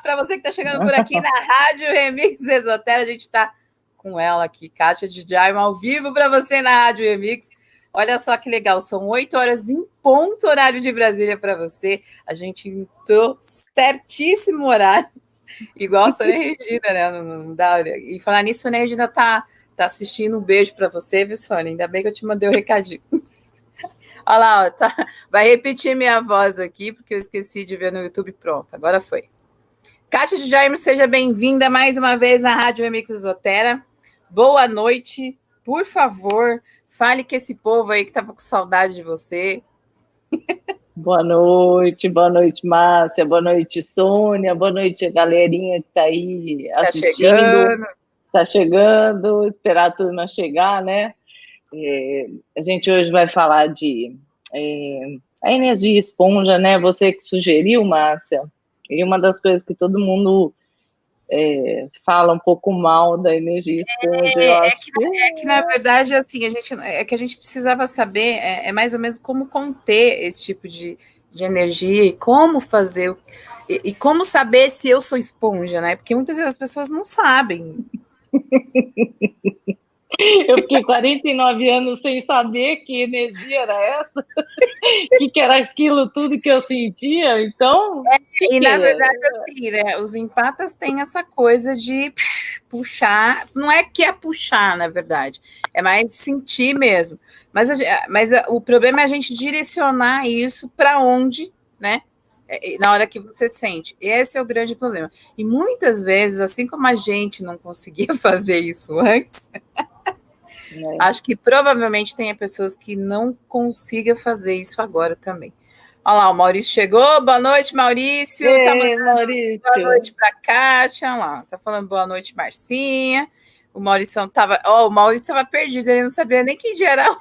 Para você que está chegando por aqui na Rádio Remix Esotera, a gente está com ela aqui, Kátia Djaima, ao vivo para você na Rádio Remix. Olha só que legal, são 8 horas em ponto, horário de Brasília para você. A gente entrou certíssimo horário, igual a Sônia Regina, né? Não dá. E falar nisso, a Sônia Regina tá assistindo. Um beijo para você, viu, Sônia? Ainda bem que eu te mandei o recadinho. Olha lá, ó, tá. Vai repetir minha voz aqui, porque eu esqueci de ver no YouTube. Pronto, agora foi. Kátia Djaima, seja bem-vinda mais uma vez na Rádio Remix Esotera. Boa noite. Por favor, fale com esse povo aí que estava com saudade de você. Boa noite, Márcia, boa noite, Sônia, boa noite, galerinha que está aí assistindo. Tá chegando, esperar a turma chegar, né? A gente hoje vai falar de a energia esponja, né? Você que sugeriu, Márcia, e uma das coisas que todo mundo fala um pouco mal da energia esponja. Que na verdade, assim, a gente precisava saber mais ou menos como conter esse tipo de energia e como fazer, e como saber se eu sou esponja, né? Porque muitas vezes as pessoas não sabem. Eu fiquei 49 anos sem saber que energia era essa, que era aquilo tudo que eu sentia, então... Na verdade, assim, né, os empatas têm essa coisa de puxar, não é que é puxar, na verdade, é mais sentir mesmo, mas o problema é a gente direcionar isso para onde, né, na hora que você sente, esse é o grande problema, e muitas vezes, assim como a gente não conseguia fazer isso antes... Acho que provavelmente tem pessoas que não consigam fazer isso agora também. Olha lá, o Maurício chegou. Boa noite, Maurício. Maurício. Boa noite para a Kátia. Olha lá, tá falando boa noite, Marcinha. O Maurício estava perdido, ele não sabia nem que dia era hoje.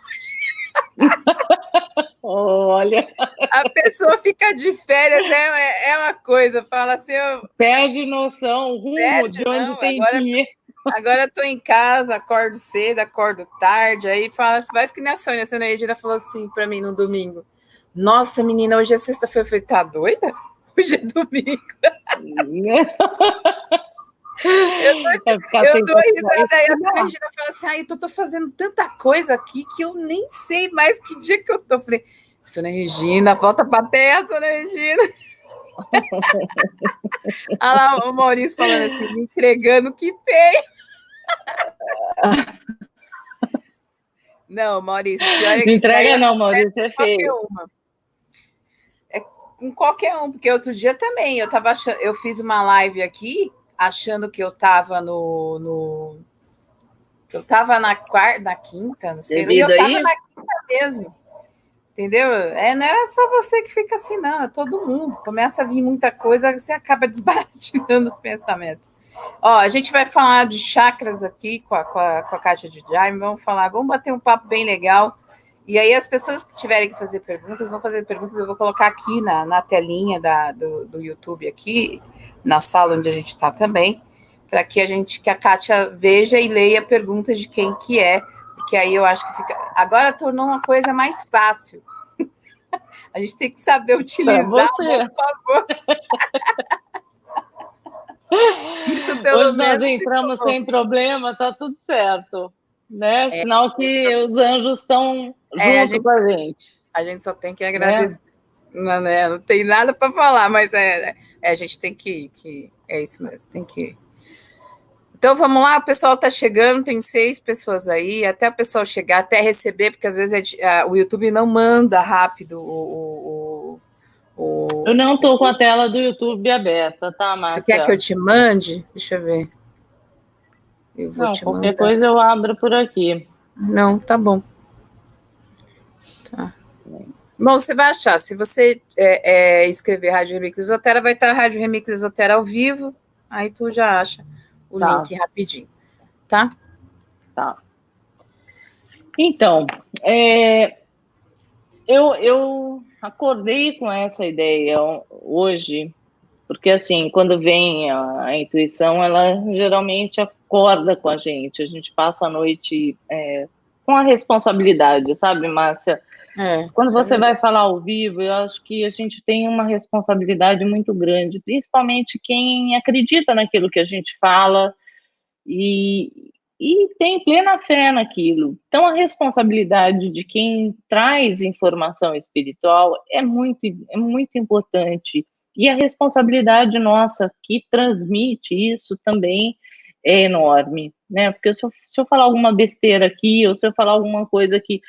Olha. A pessoa fica de férias, né? É uma coisa, fala assim. Perde noção, rumo de onde tem que ir. Agora eu tô em casa, acordo cedo, acordo tarde, aí fala, faz que nem a Sônia Regina falou assim para mim no domingo. Nossa, menina, hoje é sexta-feira. Eu falei, tá doida? Hoje é domingo. Eu dou risada, aí a Sônia Regina fala assim, eu tô fazendo tanta coisa aqui que eu nem sei mais que dia que eu tô. Eu falei, Sônia Regina, volta pra terra, Sônia Regina. Olha lá o Maurício falando assim, me entregando, que feio. Não, Maurício, pior é que entrega não, Maurício, é feio. É com qualquer um, porque outro dia também eu fiz uma live aqui achando que eu estava eu estava na quinta, não sei, e eu estava na quinta mesmo. Entendeu? Não era só você que fica assim, não, é todo mundo. Começa a vir muita coisa, você acaba desbaratinando os pensamentos. Ó, a gente vai falar de chakras aqui com a Kátia Djaima, vamos bater um papo bem legal. E aí as pessoas que tiverem que fazer perguntas, vão fazer perguntas, eu vou colocar aqui na telinha do YouTube aqui, na sala onde a gente está também, para que a Kátia veja e leia perguntas de quem que é, porque aí eu acho que fica... Agora tornou uma coisa mais fácil. A gente tem que saber utilizar, por favor. Isso, pelo hoje menos, nós entramos sem problema, tá tudo certo, né? Sinal que os anjos estão junto com a gente. A gente só tem que agradecer. Não tem nada para falar, mas a gente tem que é isso mesmo, tem que... Então, vamos lá, o pessoal está chegando, tem 6 pessoas aí, até o pessoal chegar, até receber, porque às vezes o YouTube não manda rápido Eu não estou com a tela do YouTube aberta, tá, Márcia? Você quer que eu te mande? Deixa eu ver. Eu vou te qualquer coisa eu abro por aqui. Não, tá bom. Tá. Bom, você vai achar, se você escrever Rádio Remix Esotera, vai estar Rádio Remix Esotera ao vivo, aí tu já acha o link rapidinho, tá? Tá. Então, eu acordei com essa ideia hoje, porque assim, quando vem a intuição, ela geralmente acorda com a gente passa a noite com a responsabilidade, sabe, Márcia? Quando você vai falar ao vivo, eu acho que a gente tem uma responsabilidade muito grande, principalmente quem acredita naquilo que a gente fala e tem plena fé naquilo. Então, a responsabilidade de quem traz informação espiritual é muito importante. E a responsabilidade nossa que transmite isso também é enorme, né? Porque se eu falar alguma besteira aqui, ou se eu falar alguma coisa que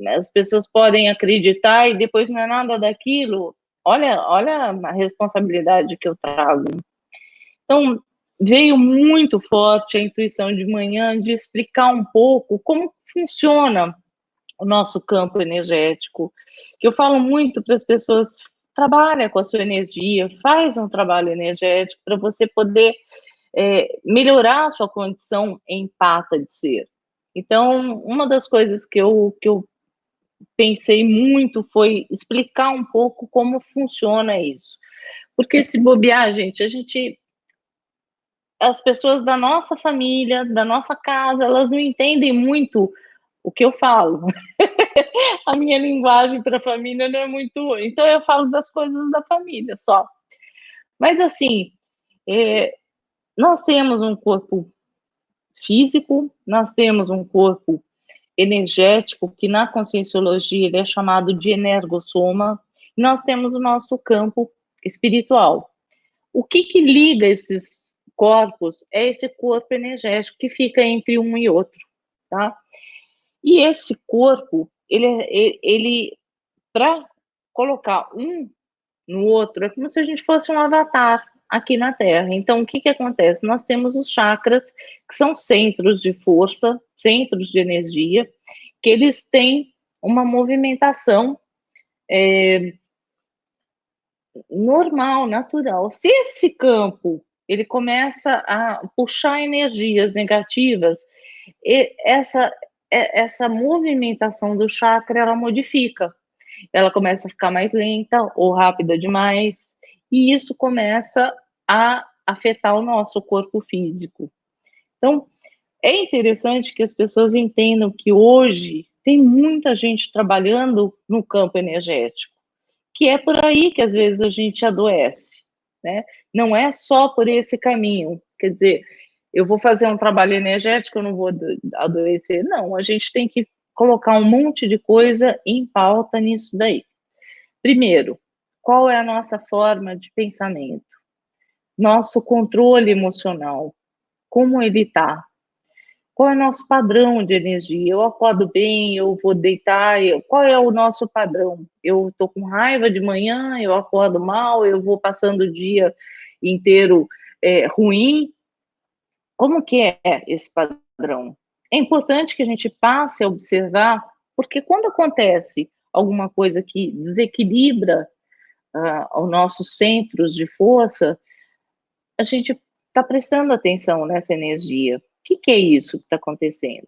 as pessoas podem acreditar e depois não é nada daquilo, olha a responsabilidade que eu trago. Então, veio muito forte a intuição de manhã de explicar um pouco como funciona o nosso campo energético. Que eu falo muito para as pessoas: trabalha com a sua energia, faz um trabalho energético para você poder melhorar a sua condição empata de ser. Então, uma das coisas que eu pensei muito foi explicar um pouco como funciona isso. Porque se bobear, gente, as pessoas da nossa família, da nossa casa, elas não entendem muito o que eu falo. A minha linguagem para a família não é muito. Então, eu falo das coisas da família só. Mas, assim, nós temos um corpo físico, nós temos um corpo energético, que na conscienciologia ele é chamado de energossoma, e nós temos o nosso campo espiritual. O que liga esses corpos é esse corpo energético que fica entre um e outro, tá? E esse corpo, ele para colocar um no outro, é como se a gente fosse um avatar aqui na Terra. Então, o que acontece? Nós temos os chakras, que são centros de força, centros de energia, que eles têm uma movimentação normal, natural. Se esse campo ele começa a puxar energias negativas, essa movimentação do chakra ela modifica. Ela começa a ficar mais lenta ou rápida demais, e isso começa a afetar o nosso corpo físico. Então, é interessante que as pessoas entendam que hoje tem muita gente trabalhando no campo energético, que é por aí que às vezes a gente adoece, né? Não é só por esse caminho, quer dizer, eu vou fazer um trabalho energético, eu não vou adoecer. Não, a gente tem que colocar um monte de coisa em pauta nisso daí. Primeiro, qual é a nossa forma de pensamento? Nosso controle emocional, como ele está? Qual é o nosso padrão de energia? Eu acordo bem, eu vou deitar, qual é o nosso padrão? Eu estou com raiva de manhã, eu acordo mal, eu vou passando o dia inteiro ruim. Como que é esse padrão? É importante que a gente passe a observar, porque quando acontece alguma coisa que desequilibra os nossos centros de força, a gente está prestando atenção nessa energia. O que é isso que está acontecendo?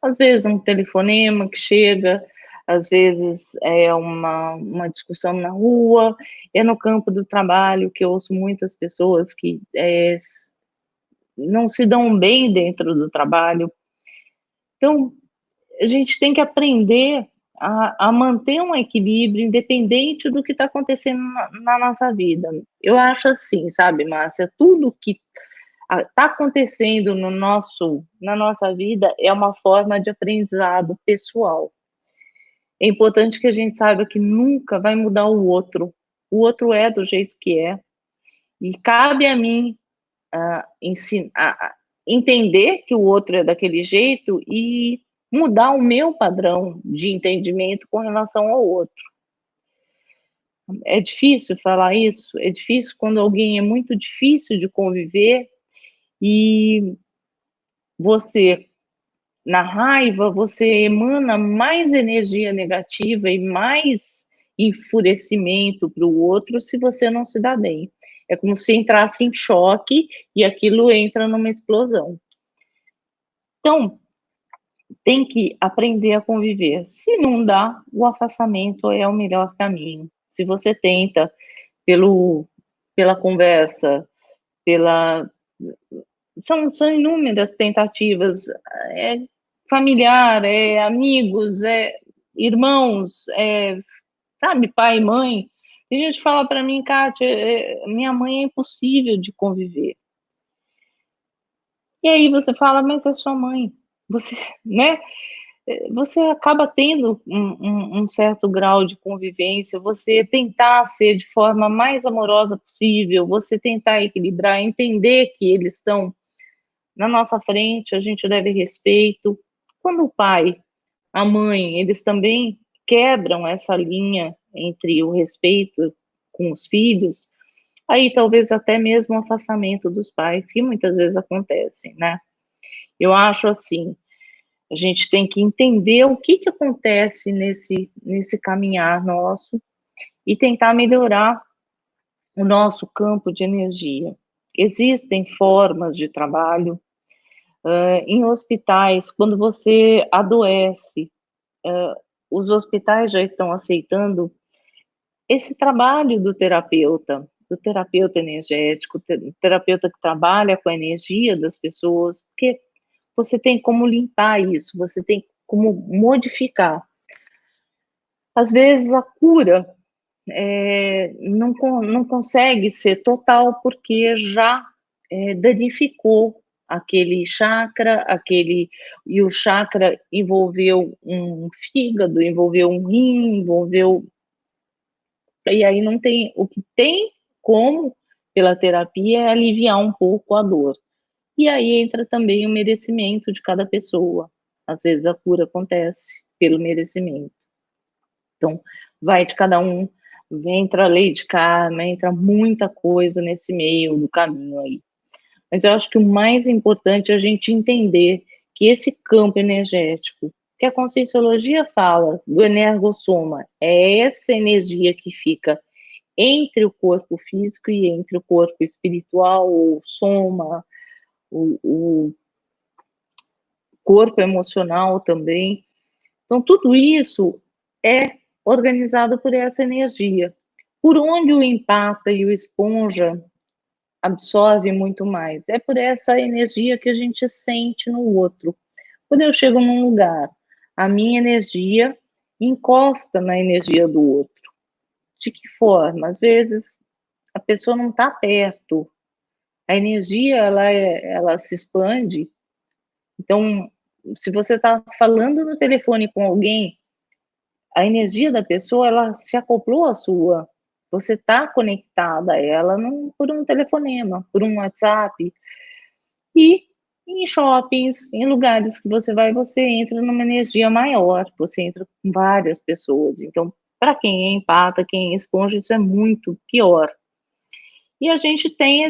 Às vezes um telefonema que chega, às vezes é uma discussão na rua, é no campo do trabalho, que eu ouço muitas pessoas que não se dão bem dentro do trabalho. Então, a gente tem que aprender a manter um equilíbrio independente do que está acontecendo na nossa vida. Eu acho assim, sabe, Márcia, tudo que está acontecendo na nossa vida é uma forma de aprendizado pessoal. É importante que a gente saiba que nunca vai mudar o outro. O outro é do jeito que é. E cabe a mim entender que o outro é daquele jeito e mudar o meu padrão de entendimento com relação ao outro. É difícil falar isso, é difícil quando alguém é muito difícil de conviver e você, na raiva, você emana mais energia negativa e mais enfurecimento para o outro se você não se dá bem. É como se entrasse em choque e aquilo entra numa explosão. Então, tem que aprender a conviver. Se não dá, o afastamento é o melhor caminho. Se você tenta pela conversa, são inúmeras tentativas, familiar, amigos, irmãos, sabe, pai e mãe. Tem gente que fala para mim, Kátia, minha mãe é impossível de conviver. E aí você fala, mas é sua mãe. Você, né? Você acaba tendo um certo grau de convivência, você tentar ser de forma mais amorosa possível, você tentar equilibrar, entender que eles estão na nossa frente, a gente deve respeito. Quando o pai, a mãe, eles também quebram essa linha entre o respeito com os filhos, aí talvez até mesmo o afastamento dos pais, que muitas vezes acontecem, né? Eu acho assim, a gente tem que entender o que acontece nesse caminhar nosso e tentar melhorar o nosso campo de energia. Existem formas de trabalho, em hospitais, quando você adoece, os hospitais já estão aceitando esse trabalho do terapeuta energético, terapeuta que trabalha com a energia das pessoas, porque você tem como limpar isso, você tem como modificar. Às vezes a cura não consegue ser total porque já danificou aquele chakra, e o chakra envolveu um fígado, envolveu um rim, e aí não tem, o que tem como pela terapia é aliviar um pouco a dor. E aí entra também o merecimento de cada pessoa. Às vezes a cura acontece pelo merecimento. Então, vai de cada um, entra a lei de karma, entra muita coisa nesse meio do caminho aí. Mas eu acho que o mais importante é a gente entender que esse campo energético, que a Conscienciologia fala do energossoma, é essa energia que fica entre o corpo físico e entre o corpo espiritual, ou soma, o corpo emocional também. Então, tudo isso é organizado por essa energia. Por onde o empata e o esponja absorve muito mais? É por essa energia que a gente sente no outro. Quando eu chego num lugar, a minha energia encosta na energia do outro. De que forma? Às vezes a pessoa não está perto, a energia ela se expande. Então, se você está falando no telefone com alguém, a energia da pessoa ela se acoplou à sua. Você está conectada a ela por um telefonema, por um WhatsApp. E em shoppings, em lugares que você entra numa energia maior, você entra com várias pessoas. Então, para quem é empata, quem é esponja, isso é muito pior. E a gente tem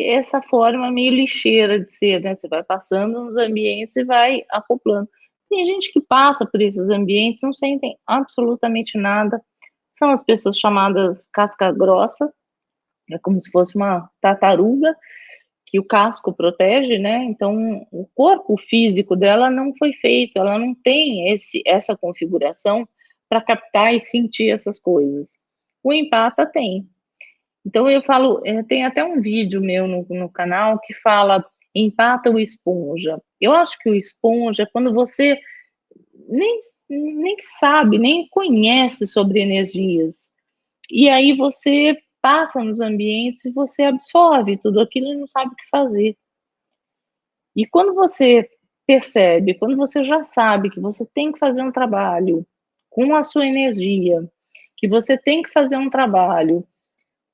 essa forma meio lixeira de ser, né? Você vai passando nos ambientes e vai acoplando. Tem gente que passa por esses ambientes, não sentem absolutamente nada. São as pessoas chamadas casca grossa, é como se fosse uma tartaruga, que o casco protege, né? Então, o corpo físico dela não foi feito, ela não tem essa configuração para captar e sentir essas coisas. O empata tem. Então, eu falo, tem até um vídeo meu no canal que fala empata o esponja. Eu acho que o esponja é quando você nem sabe, nem conhece sobre energias. E aí você passa nos ambientes e você absorve tudo aquilo e não sabe o que fazer. E quando você percebe, quando você já sabe que você tem que fazer um trabalho com a sua energia, que você tem que fazer um trabalho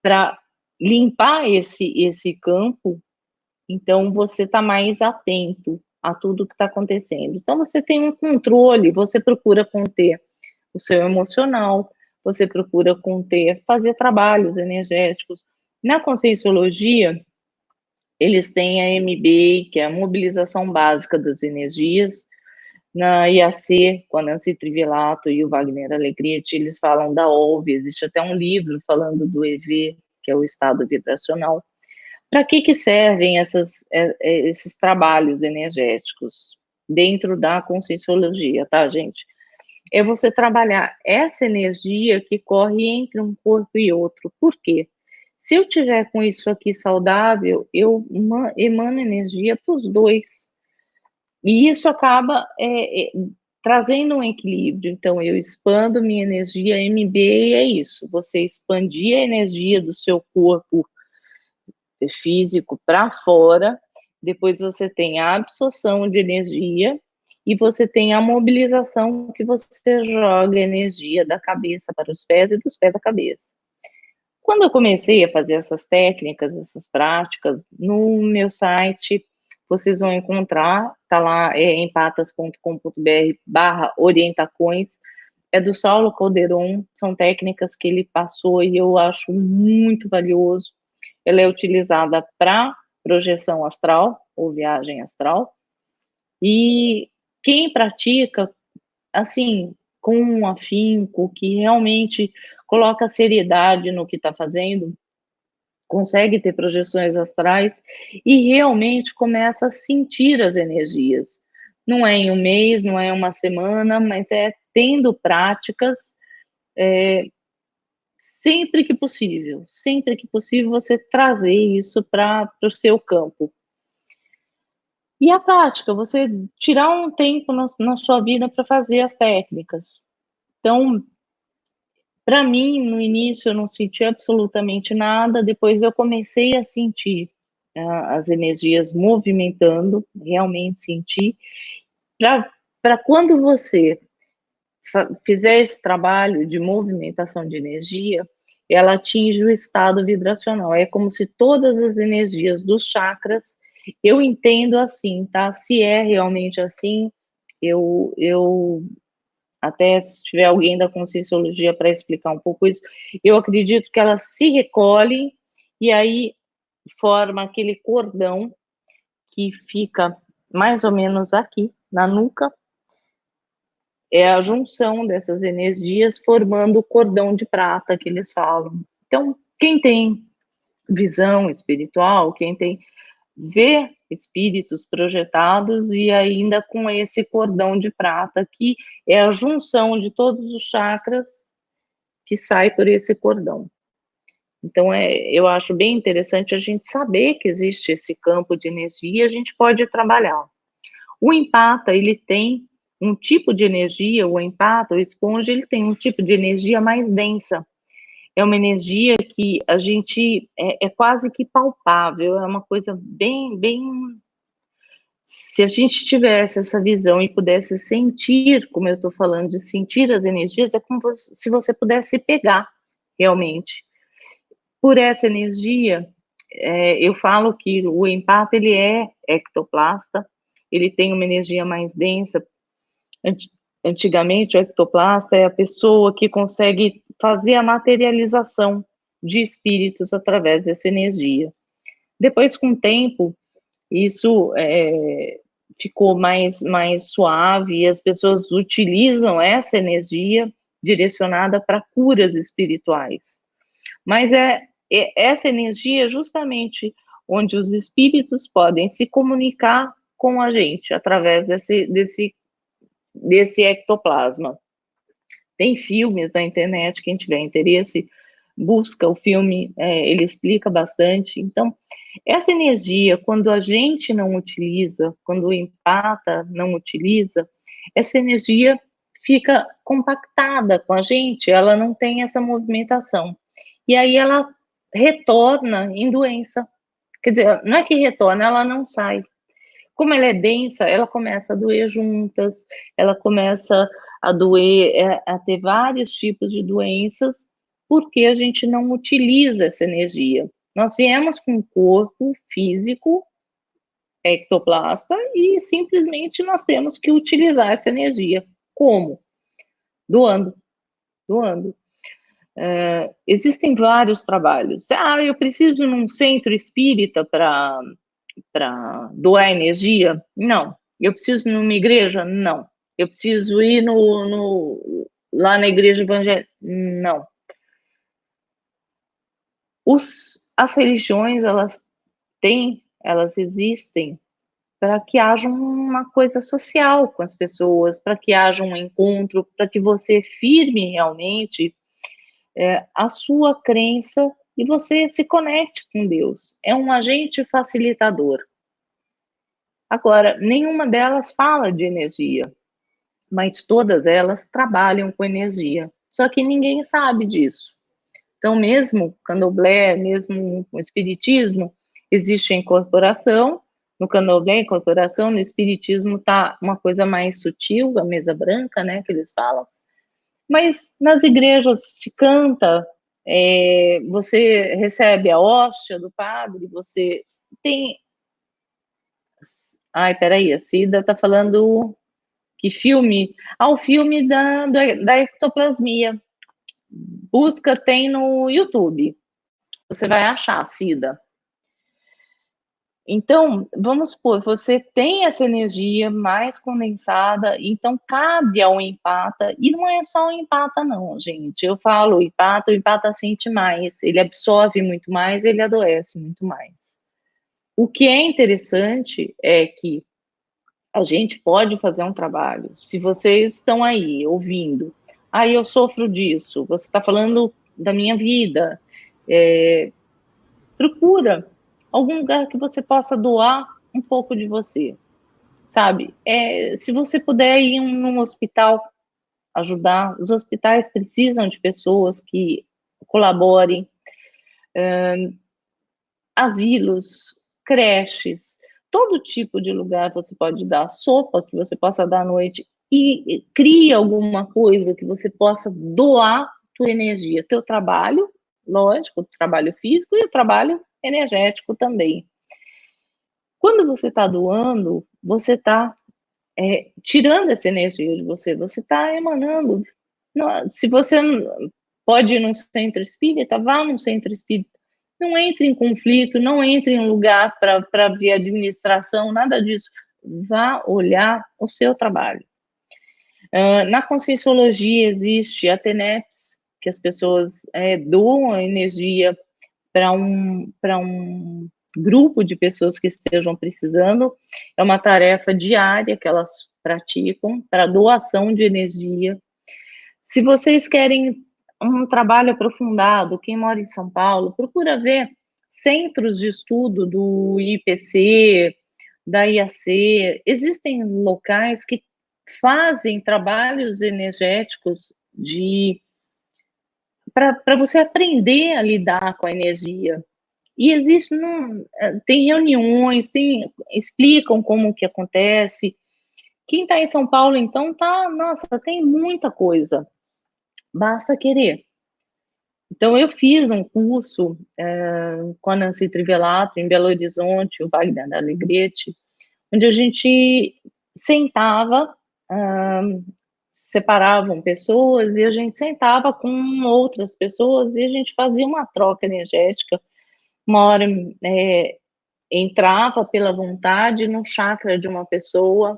para limpar esse campo, então você está mais atento a tudo que está acontecendo. Então você tem um controle, você procura conter o seu emocional, você procura conter, fazer trabalhos energéticos. Na Conscienciologia, eles têm a MB, que é a mobilização básica das energias. Na IAC, com a Nancy Trivelato e o Wagner Alegretti, eles falam da OLV, existe até um livro falando do EV, que é o estado vibracional. Para que servem esses trabalhos energéticos dentro da Conscienciologia, tá, gente? É você trabalhar essa energia que corre entre um corpo e outro. Por quê? Se eu tiver com isso aqui saudável, eu emano energia para os dois. E isso acaba trazendo um equilíbrio. Então, eu expando minha energia MB, é isso, você expandir a energia do seu corpo físico para fora, depois você tem a absorção de energia e você tem a mobilização, que você joga energia da cabeça para os pés e dos pés à cabeça. Quando eu comecei a fazer essas técnicas, essas práticas, no meu site, vocês vão encontrar, tá lá, empatas.com.br/orientacões, é do Saulo Calderon, são técnicas que ele passou e eu acho muito valioso. Ela é utilizada para projeção astral, ou viagem astral, e quem pratica, assim, com um afinco, que realmente coloca seriedade no que está fazendo, consegue ter projeções astrais e realmente começa a sentir as energias. Não é em um mês, não é em uma semana, mas é tendo práticas, sempre que possível você trazer isso para o seu campo. E a prática, você tirar um tempo na sua vida para fazer as técnicas. Então, para mim, no início eu não senti absolutamente nada, depois eu comecei a sentir as energias movimentando, realmente senti. Para quando você fizer esse trabalho de movimentação de energia, ela atinge o estado vibracional. É como se todas as energias dos chakras, eu entendo assim, tá? Se é realmente assim, eu até se tiver alguém da Conscienciologia para explicar um pouco isso, eu acredito que elas se recolhem e aí forma aquele cordão que fica mais ou menos aqui, na nuca, é a junção dessas energias formando o cordão de prata que eles falam. Então, quem tem visão espiritual, quem tem vê espíritos projetados e ainda com esse cordão de prata que é a junção de todos os chakras que sai por esse cordão. Então, eu acho bem interessante a gente saber que existe esse campo de energia e a gente pode trabalhar. O empata, ele tem um tipo de energia, o empata, o esponja, ele tem um tipo de energia mais densa. É uma energia que a gente é quase que palpável, é uma coisa bem, bem. Se a gente tivesse essa visão e pudesse sentir, como eu estou falando, de sentir as energias, é como se você pudesse pegar realmente. Por essa energia, eu falo que o empata, ele é ectoplasta, ele tem uma energia mais densa. Antigamente, o ectoplasta é a pessoa que consegue fazer a materialização de espíritos através dessa energia. Depois, com o tempo, isso ficou mais suave e as pessoas utilizam essa energia direcionada para curas espirituais. Mas essa energia é justamente onde os espíritos podem se comunicar com a gente através desse ectoplasma. Tem filmes na internet, quem tiver interesse, busca o filme, ele explica bastante. Então, essa energia, quando a gente não utiliza, quando o empata não utiliza, essa energia fica compactada com a gente, ela não tem essa movimentação. E aí ela retorna em doença. Quer dizer, não é que retorna, ela não sai. Como ela é densa, ela começa a doer juntas, ela começa a doer, a ter vários tipos de doenças, porque a gente não utiliza essa energia. Nós viemos com um corpo físico, ectoplasta, e simplesmente nós temos que utilizar essa energia. Como? Doando. Existem vários trabalhos. Eu preciso num centro espírita para doar energia? Não. Eu preciso ir numa igreja? Não. Eu preciso ir lá na igreja evangélica? Não. As religiões, elas existem para que haja uma coisa social com as pessoas, para que haja um encontro, para que você firme realmente a sua crença e você se conecte com Deus. É um agente facilitador. Agora, nenhuma delas fala de energia. mas todas elas trabalham com energia. Só que ninguém sabe disso. Então, mesmo candomblé, mesmo o espiritismo, existe a incorporação. No candomblé, incorporação, no espiritismo está uma coisa mais sutil, a mesa branca, né, que eles falam. Mas nas igrejas se canta, você recebe a hóstia do padre, você tem... Ai, peraí, a Cida está falando que filme? O filme da ectoplasmia. Busca, tem no YouTube. Você vai achar, Cida. Então, vamos supor, você tem essa energia mais condensada, então cabe ao empata, e não é só o empata não, gente, eu falo o empata sente mais, ele absorve muito mais, ele adoece muito mais. O que é interessante é que a gente pode fazer um trabalho, se vocês estão aí ouvindo, eu sofro disso, você está falando da minha vida, procura algum lugar que você possa doar um pouco de você, sabe? Se você puder ir num hospital, ajudar, os hospitais precisam de pessoas que colaborem, asilos, creches, todo tipo de lugar você pode dar, sopa que você possa dar à noite, e cria alguma coisa que você possa doar tua energia, teu trabalho, lógico, o trabalho físico e o trabalho energético também. Quando você está doando, você está tirando essa energia de você, você está emanando. Se você pode ir num centro espírita, vá num centro espírita. Não entre em conflito, não entre em lugar para abrir administração, nada disso. Vá olhar o seu trabalho. Na Conscienciologia existe a TENEPS, que as pessoas doam energia para um grupo de pessoas que estejam precisando. É uma tarefa diária que elas praticam para doação de energia. Se vocês querem um trabalho aprofundado, quem mora em São Paulo, procura ver centros de estudo do IPC, da IAC. Existem locais que fazem trabalhos energéticos para você aprender a lidar com a energia. E tem reuniões, explicam como que acontece. Quem está em São Paulo, então, tem muita coisa. Basta querer. Então, eu fiz um curso com a Nancy Trivelato, em Belo Horizonte, o Wagner da Alegrete, onde a gente sentava, separavam pessoas e a gente sentava com outras pessoas e a gente fazia uma troca energética. Uma hora entrava pela vontade no chakra de uma pessoa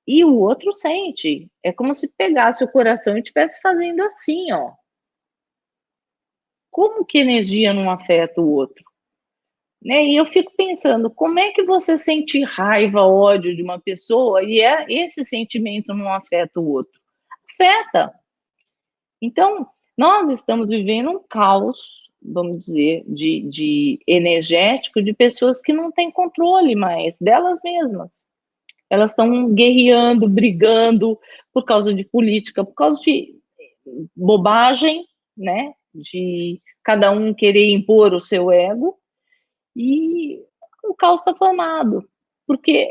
e o outro sente. É como se pegasse o coração e estivesse fazendo assim, ó. Como que energia não afeta o outro? Né? E eu fico pensando, como é que você sente raiva, ódio de uma pessoa e esse sentimento não afeta o outro? Afeta. Então, nós estamos vivendo um caos, vamos dizer, de energético de pessoas que não têm controle mais delas mesmas. Elas estão guerreando, brigando por causa de política, por causa de bobagem, né? De cada um querer impor o seu ego, e o caos está formado. Porque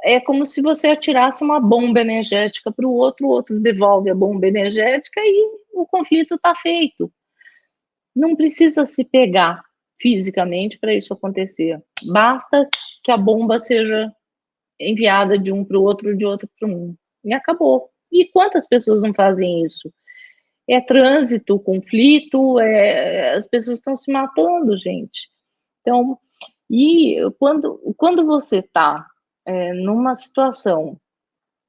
é como se você atirasse uma bomba energética para o outro devolve a bomba energética e o conflito está feito. Não precisa se pegar fisicamente para isso acontecer. Basta que a bomba seja enviada de um para o outro, de outro para um. E acabou. E quantas pessoas não fazem isso? É trânsito, conflito, as pessoas estão se matando, gente. Então, e quando você está numa situação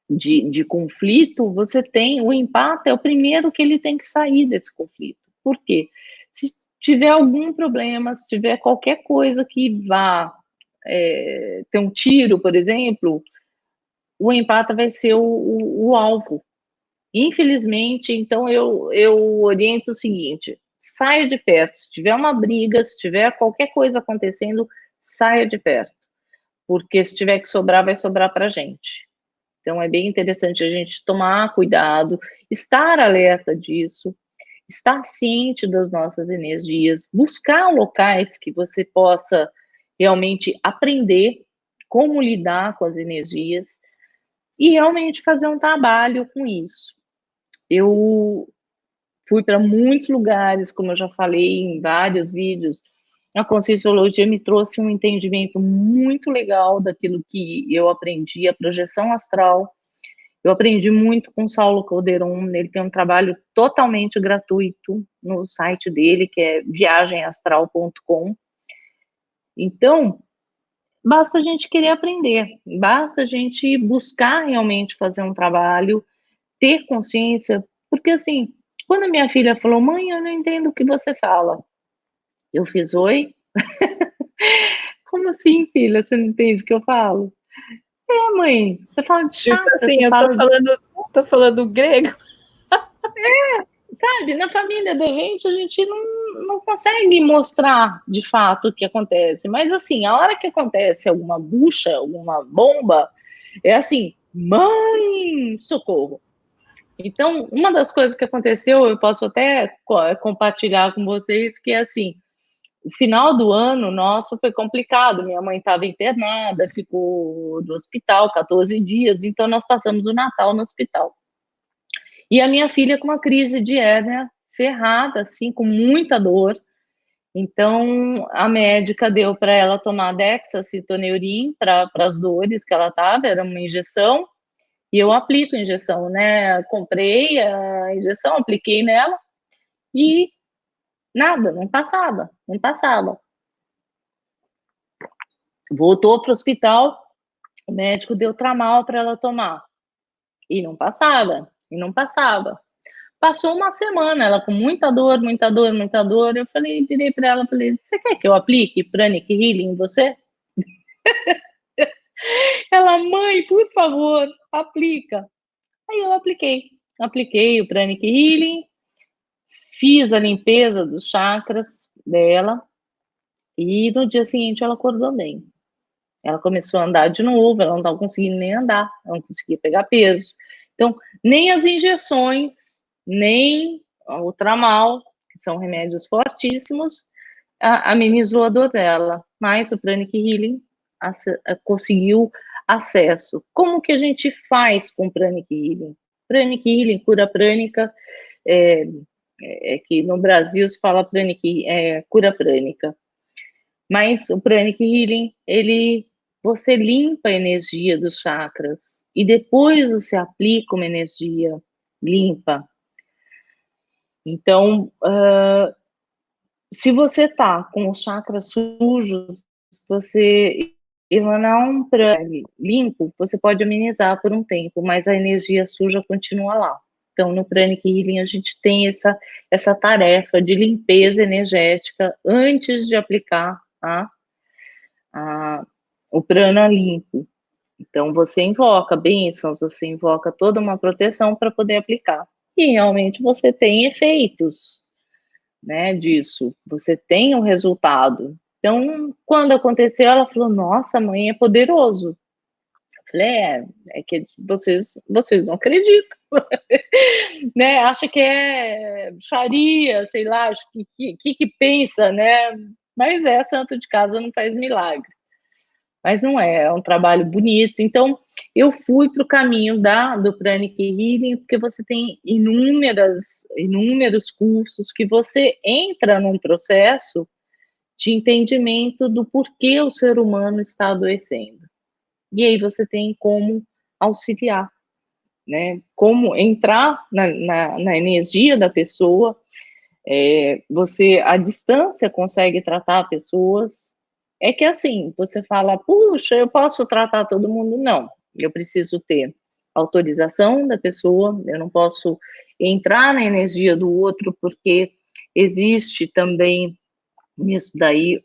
de conflito, você tem o empate, é o primeiro que ele tem que sair desse conflito. Por quê? Se tiver algum problema, se tiver qualquer coisa que vá ter um tiro, por exemplo, o empate vai ser o alvo. Infelizmente, então eu oriento o seguinte: saia de perto. Se tiver uma briga, se tiver qualquer coisa acontecendo, saia de perto. Porque se tiver que sobrar, vai sobrar para a gente. Então, é bem interessante a gente tomar cuidado, estar alerta disso, estar ciente das nossas energias, buscar locais que você possa realmente aprender como lidar com as energias e realmente fazer um trabalho com isso. Eu fui para muitos lugares, como eu já falei em vários vídeos, a Conscienciologia me trouxe um entendimento muito legal daquilo que eu aprendi, a projeção astral. Eu aprendi muito com o Saulo Calderon, ele tem um trabalho totalmente gratuito no site dele, que é viagemastral.com. Então, basta a gente querer aprender, basta a gente buscar realmente fazer um trabalho, ter consciência, porque assim, quando minha filha falou, mãe, eu não entendo o que você fala, eu fiz, oi? Como assim, filha, você não entende o que eu falo? É, mãe, você fala de Tipo chakra, assim, você eu fala tô falando grego. sabe, na família da gente, a gente não consegue mostrar de fato o que acontece. Mas assim, a hora que acontece alguma bucha, alguma bomba, é assim, mãe, socorro. Então, uma das coisas que aconteceu, eu posso até compartilhar com vocês, que é assim, o final do ano nosso foi complicado. Minha mãe estava internada, ficou no hospital 14 dias, então nós passamos o Natal no hospital. E a minha filha com uma crise de hérnia ferrada, assim, com muita dor. Então, a médica deu para ela tomar dexacitoneurin para as dores que ela estava, era uma injeção, e eu aplico a injeção, né? Comprei a injeção, apliquei nela e nada, não passava, não passava. Voltou para o hospital, o médico deu tramal para ela tomar e não passava, e não passava. Passou uma semana, ela com muita dor, muita dor, muita dor. Eu falei, virei para ela, falei, você quer que eu aplique Pranic Healing em você? Ela, mãe, por favor, aplica. Aí eu apliquei o Pranic Healing, fiz a limpeza dos chakras dela e no dia seguinte ela acordou bem. Ela começou a andar de novo, ela não estava conseguindo nem andar, ela não conseguia pegar peso. Então, nem as injeções, nem o tramal, que são remédios fortíssimos, amenizou a dor dela, mas o Pranic Healing conseguiu acesso. Como que a gente faz com o Pranic Healing? Pranic Healing, cura prânica, que no Brasil se fala cura prânica. Mas o Pranic Healing, você limpa a energia dos chakras e depois você aplica uma energia limpa. Então, se você tá com os chakras sujos, você emanar um prana limpo, você pode amenizar por um tempo, mas a energia suja continua lá. Então, no Pranic Healing, a gente tem essa tarefa de limpeza energética antes de aplicar o prana limpo. Então, você invoca bênçãos, você invoca toda uma proteção para poder aplicar. E realmente você tem efeitos, né, disso. Você tem um resultado. Então, quando aconteceu, ela falou, nossa, mãe, é poderoso. Eu falei, é que vocês não acreditam, né? Acha que é bruxaria, sei lá, acho que pensa, né? Mas santo de casa não faz milagre. Mas não é um trabalho bonito. Então, eu fui para o caminho do Pranic Healing, porque você tem inúmeros cursos que você entra num processo de entendimento do porquê o ser humano está adoecendo. E aí você tem como auxiliar, né? Como entrar na energia da pessoa. Você, à distância, consegue tratar pessoas. É que assim, você fala, puxa, eu posso tratar todo mundo? Não, eu preciso ter autorização da pessoa, eu não posso entrar na energia do outro, porque existe também nisso daí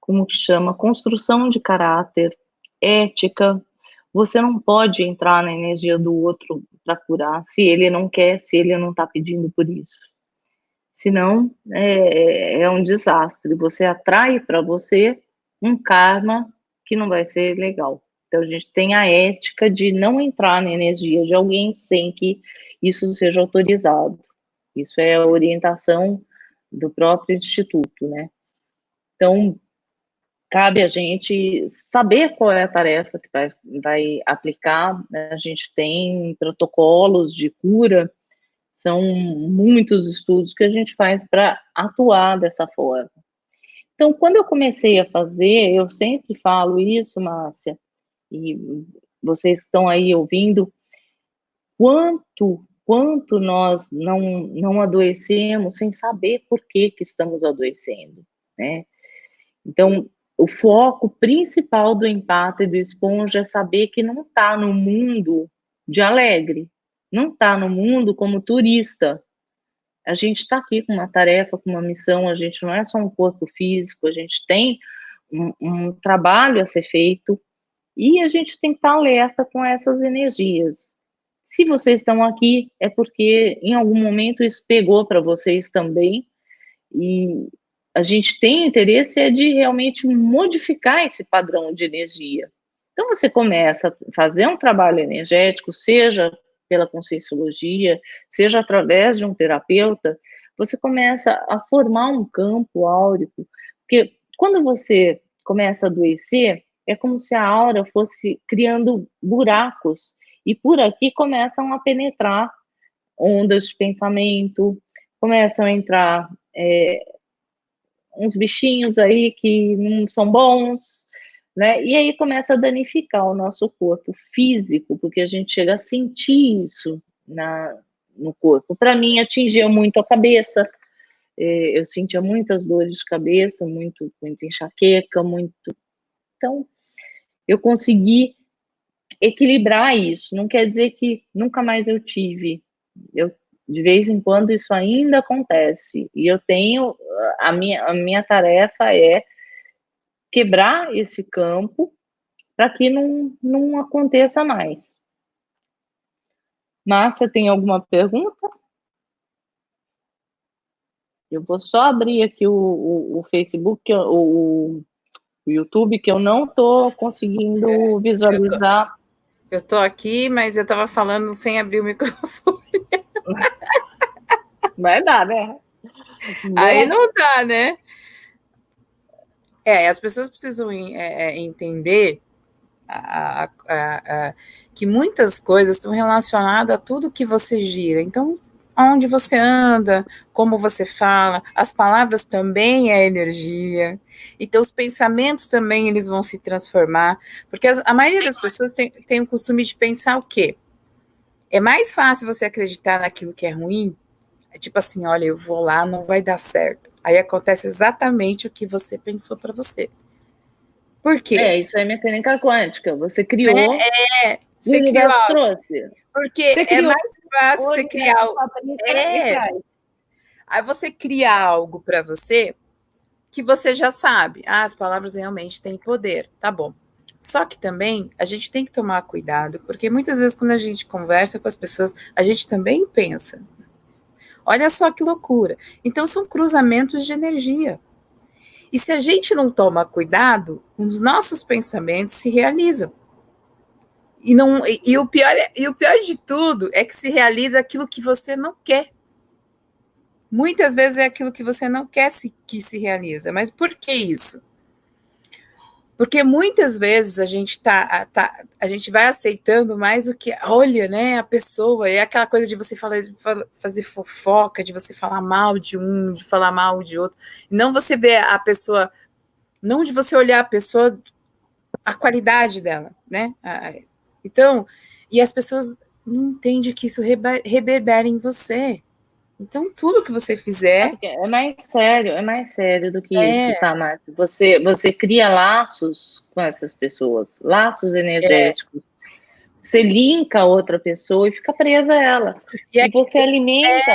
como que chama? Construção de caráter, ética. Você não pode entrar na energia do outro para curar se ele não quer, se ele não está pedindo por isso. Senão, é um desastre. Você atrai para você um karma que não vai ser legal. Então, a gente tem a ética de não entrar na energia de alguém sem que isso seja autorizado. Isso é a orientação do próprio instituto, né? Então, cabe a gente saber qual é a tarefa que vai aplicar. A gente tem protocolos de cura, são muitos estudos que a gente faz para atuar dessa forma. Então, quando eu comecei a fazer, eu sempre falo isso, Márcia, e vocês estão aí ouvindo, quanto nós não adoecemos sem saber por que estamos adoecendo, né? Então, o foco principal do empata e do esponja é saber que não está no mundo de alegre, não está no mundo como turista. A gente está aqui com uma tarefa, com uma missão, a gente não é só um corpo físico, a gente tem um trabalho a ser feito e a gente tem que estar alerta com essas energias. Se vocês estão aqui, é porque em algum momento isso pegou para vocês também, e a gente tem interesse de realmente modificar esse padrão de energia. Então você começa a fazer um trabalho energético, seja pela conscienciologia, seja através de um terapeuta, você começa a formar um campo áurico, porque quando você começa a adoecer, é como se a aura fosse criando buracos, e por aqui começam a penetrar ondas de pensamento, começam a entrar uns bichinhos aí que não são bons, né? E aí começa a danificar o nosso corpo físico, porque a gente chega a sentir isso no corpo. Para mim, atingia muito a cabeça, eu sentia muitas dores de cabeça, muita enxaqueca, muito. Então, eu consegui equilibrar isso. Não quer dizer que nunca mais eu tive. De vez em quando isso ainda acontece. E eu tenho, a minha tarefa é quebrar esse campo para que não aconteça mais. Márcia, tem alguma pergunta? Eu vou só abrir aqui o Facebook, o YouTube, que eu não estou conseguindo visualizar. Eu estou aqui, mas eu estava falando sem abrir o microfone. Vai dar, né? Aí não dá, né? As pessoas precisam entender que muitas coisas estão relacionadas a tudo que você gira. Então, onde você anda, como você fala, as palavras também é energia. Então, os pensamentos também eles vão se transformar. Porque a maioria das pessoas tem o costume de pensar o quê? É mais fácil você acreditar naquilo que é ruim. É tipo assim, olha, eu vou lá, não vai dar certo. Aí acontece exatamente o que você pensou para você. Por quê? Isso é mecânica quântica. Você criou, você o universo trouxe. Porque é mais fácil você criar. Aí você cria algo para você que você já sabe. As palavras realmente têm poder, tá bom. Só que também a gente tem que tomar cuidado, porque muitas vezes quando a gente conversa com as pessoas, a gente também pensa. Olha só que loucura. Então são cruzamentos de energia. E se a gente não toma cuidado, os nossos pensamentos se realizam. E o pior de tudo é que se realiza aquilo que você não quer. Muitas vezes é aquilo que você não quer que se realiza. Mas por que isso? Porque muitas vezes a gente a gente vai aceitando mais do que, olha, né, a pessoa, é aquela coisa de você fazer fofoca, de você falar mal de um, de falar mal de outro. Não você ver a pessoa, não de você olhar a pessoa, a qualidade dela, né? Então, e as pessoas não entendem que isso reverbera em você. Então, tudo que você fizer... É mais sério do que isso, tá, Márcia? Você cria laços com essas pessoas, laços energéticos. Você linka a outra pessoa e fica presa a ela. E você alimenta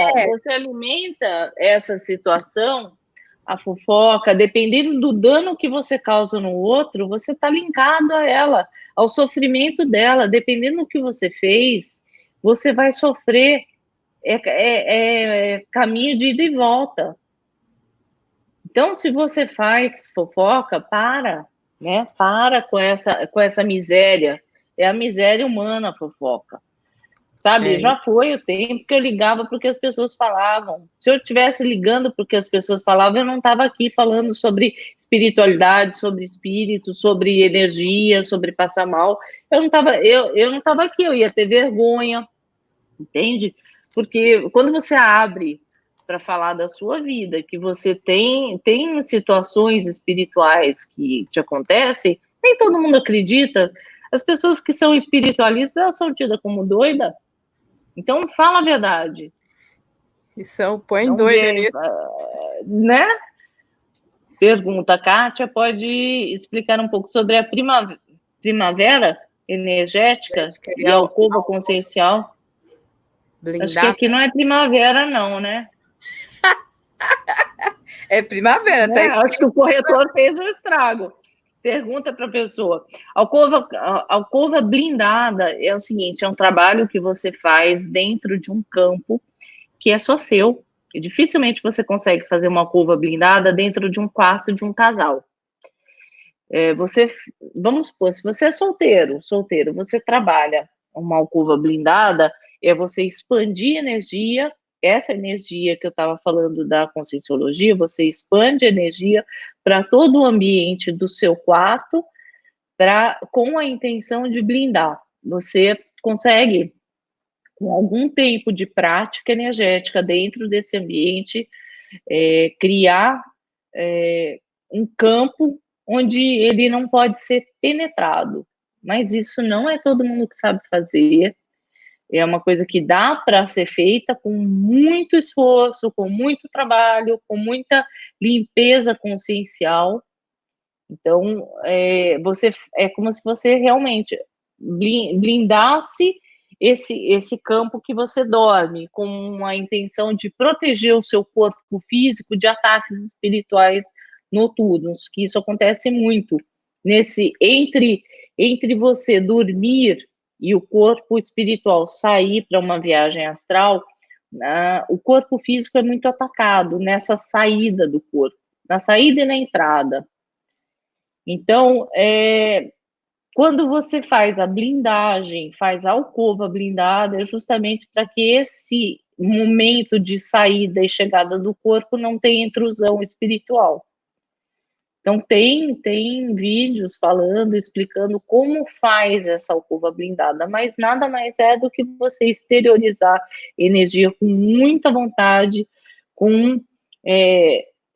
essa situação, a fofoca, dependendo do dano que você causa no outro, você está linkado a ela, ao sofrimento dela. Dependendo do que você fez, você vai sofrer. É caminho de ida e volta. Então, se você faz fofoca, para. né? Para com essa miséria. É a miséria humana a fofoca. Sabe, já foi o tempo que eu ligava porque as pessoas falavam. Se eu estivesse ligando porque as pessoas falavam, eu não estava aqui falando sobre espiritualidade, sobre espírito, sobre energia, sobre passar mal. Eu não estava aqui, eu ia ter vergonha, entende? Porque quando você abre para falar da sua vida, que você tem situações espirituais que te acontecem, nem todo mundo acredita. As pessoas que são espiritualistas, elas são tidas como doida. Então, fala a verdade. Põe Não doida vem, nisso. né? Pergunta, Kátia, pode explicar um pouco sobre a primavera energética e a alcova consciencial? Blindada. Acho que aqui não é primavera, não, né? É primavera, né? tá? Acho que o corretor fez um estrago. Pergunta para a pessoa. Alcova blindada é o seguinte: é um trabalho que você faz dentro de um campo que é só seu. E dificilmente você consegue fazer uma alcova blindada dentro de um quarto de um casal. Vamos supor, se você é solteiro, você trabalha uma alcova blindada, é você expandir energia, essa energia que eu estava falando da conscienciologia, você expande energia para todo o ambiente do seu quarto, com a intenção de blindar. Você consegue, com algum tempo de prática energética dentro desse ambiente, criar um campo onde ele não pode ser penetrado. Mas isso não é todo mundo que sabe fazer. É uma coisa que dá para ser feita com muito esforço, com muito trabalho, com muita limpeza consciencial. Então, é como se você realmente blindasse esse campo que você dorme, com a intenção de proteger o seu corpo físico de ataques espirituais noturnos, que isso acontece muito entre você dormir e o corpo espiritual sair para uma viagem astral. O corpo físico é muito atacado nessa saída do corpo, na saída e na entrada. Então, quando você faz a blindagem, faz a alcova blindada, é justamente para que esse momento de saída e chegada do corpo não tenha intrusão espiritual. Então, tem vídeos falando, explicando como faz essa alcova blindada, mas nada mais é do que você exteriorizar energia com muita vontade,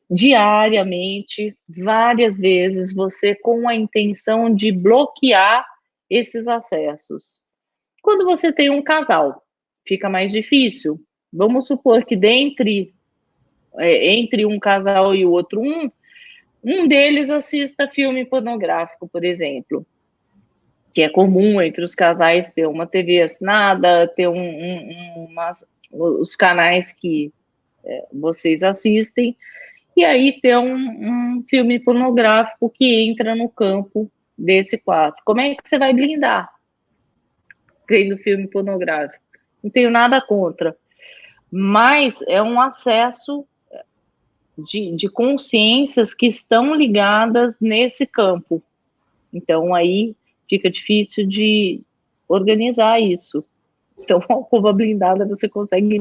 diariamente, várias vezes, você com a intenção de bloquear esses acessos. Quando você tem um casal, fica mais difícil. Vamos supor que entre um casal e o outro, um deles assista filme pornográfico, por exemplo, que é comum entre os casais ter uma TV assinada, ter os canais que vocês assistem, e aí ter um filme pornográfico que entra no campo desse quarto. Como é que você vai blindar vendo filme pornográfico? Não tenho nada contra, mas é um acesso de consciências que estão ligadas nesse campo. Então, aí fica difícil de organizar isso. Então, a alcova blindada você consegue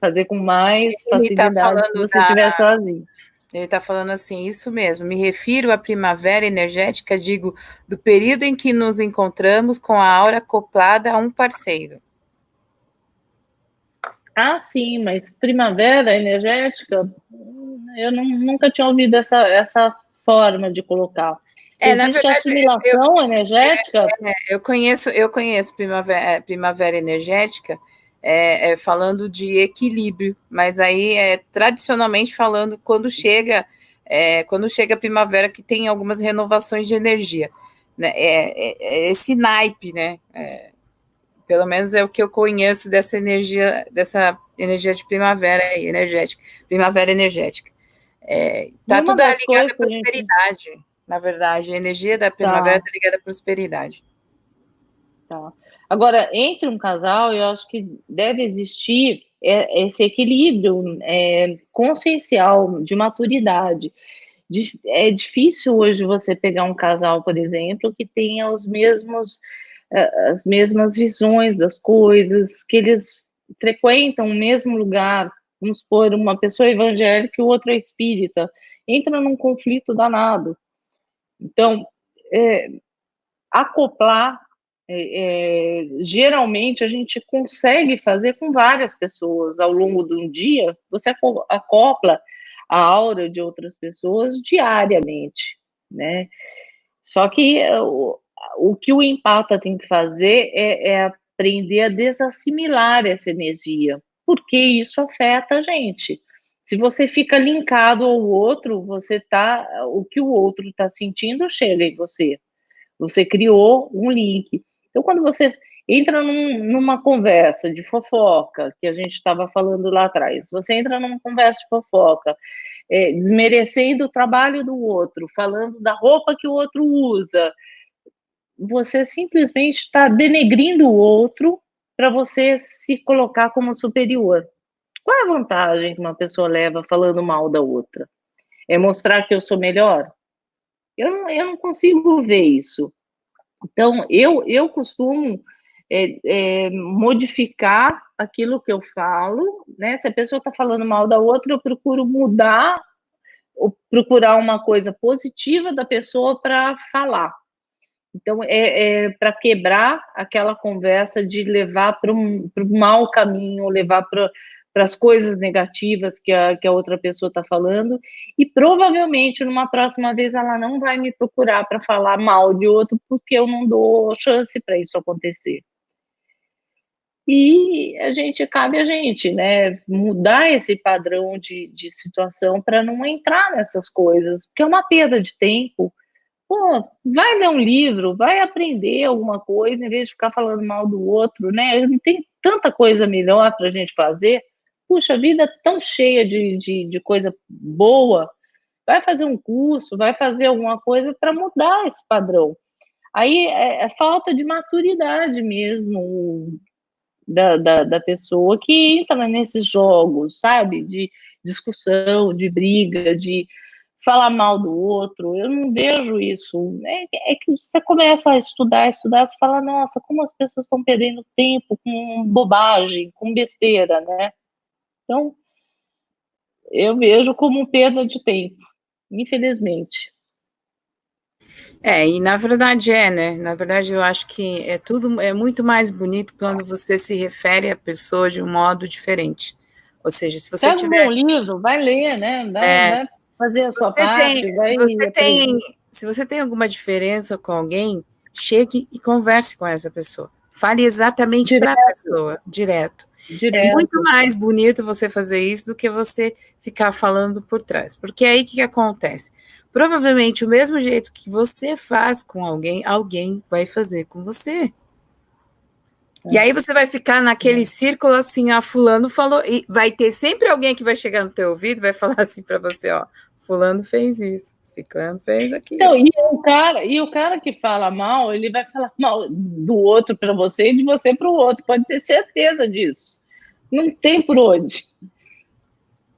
fazer com mais facilidade se você estiver sozinho. Ele está falando assim, isso mesmo, me refiro à primavera energética, digo, do período em que nos encontramos com a aura acoplada a um parceiro. Ah, sim, mas primavera energética, eu nunca tinha ouvido essa forma de colocar. Existe a assimilação energética? Eu conheço primavera energética, falando de equilíbrio, mas aí tradicionalmente falando quando chega a primavera, que tem algumas renovações de energia, né? Esse naipe, né? Pelo menos é o que eu conheço dessa energia de primavera energética. Tá tudo ligado à prosperidade, na verdade. A energia da primavera está ligada à prosperidade. Tá. Agora, entre um casal, eu acho que deve existir esse equilíbrio consciencial, de maturidade. É difícil hoje você pegar um casal, por exemplo, que tenha as mesmas visões das coisas, que eles frequentam o mesmo lugar. Vamos supor, uma pessoa evangélica e o outro é espírita. Entra num conflito danado. Então, acoplar, geralmente a gente consegue fazer com várias pessoas ao longo de um dia. Você acopla a aura de outras pessoas diariamente, né? Só que o que o empata tem que fazer é aprender a desassimilar essa energia, porque isso afeta a gente. Se você fica linkado ao outro, o que o outro está sentindo chega em você. Você criou um link. Então, quando você entra numa conversa de fofoca, que a gente estava falando lá atrás, você entra numa conversa de fofoca, desmerecendo o trabalho do outro, falando da roupa que o outro usa, você simplesmente está denegrindo o outro para você se colocar como superior. Qual é a vantagem que uma pessoa leva falando mal da outra? É mostrar que eu sou melhor? Eu não consigo ver isso. Então, eu costumo modificar aquilo que eu falo, né? Se a pessoa está falando mal da outra, eu procuro mudar, ou procurar uma coisa positiva da pessoa para falar. Então, para quebrar aquela conversa de levar para um mau caminho, levar para as coisas negativas que a outra pessoa está falando, e provavelmente numa próxima vez ela não vai me procurar para falar mal de outro, porque eu não dou chance para isso acontecer. E cabe a gente, né, mudar esse padrão de situação para não entrar nessas coisas, porque é uma perda de tempo. Pô, vai ler um livro, vai aprender alguma coisa, em vez de ficar falando mal do outro, né? Não tem tanta coisa melhor para a gente fazer. Puxa, a vida é tão cheia de coisa boa. Vai fazer um curso, vai fazer alguma coisa para mudar esse padrão. Aí é falta de maturidade mesmo da pessoa que entra nesses jogos, sabe? De discussão, de briga, de falar mal do outro. Eu não vejo isso. É que você começa a estudar, você fala, nossa, como as pessoas estão perdendo tempo com bobagem, com besteira, né? Então, eu vejo como perda de tempo, infelizmente. E na verdade né? Na verdade, eu acho que é muito mais bonito quando você se refere à pessoa de um modo diferente. Ou seja, se você Pega um bom tiver. livro, vai ler, né? Vai fazer Se a sua você tem, parte, vai aprender. se você tem alguma diferença com alguém, chegue e converse com essa pessoa. Fale exatamente para a Direto, pessoa, direto. É muito direto. mais bonito você fazer isso do que você ficar falando por trás. Porque aí o que acontece? Provavelmente o mesmo jeito que você faz com alguém, alguém vai fazer com você. E aí você vai ficar naquele círculo assim, fulano falou, e vai ter sempre alguém que vai chegar no teu ouvido e vai falar assim para você, ó, fulano fez isso, ciclano fez aquilo. Então, e o cara que fala mal, ele vai falar mal do outro para você e de você para o outro, pode ter certeza disso. Não tem por onde.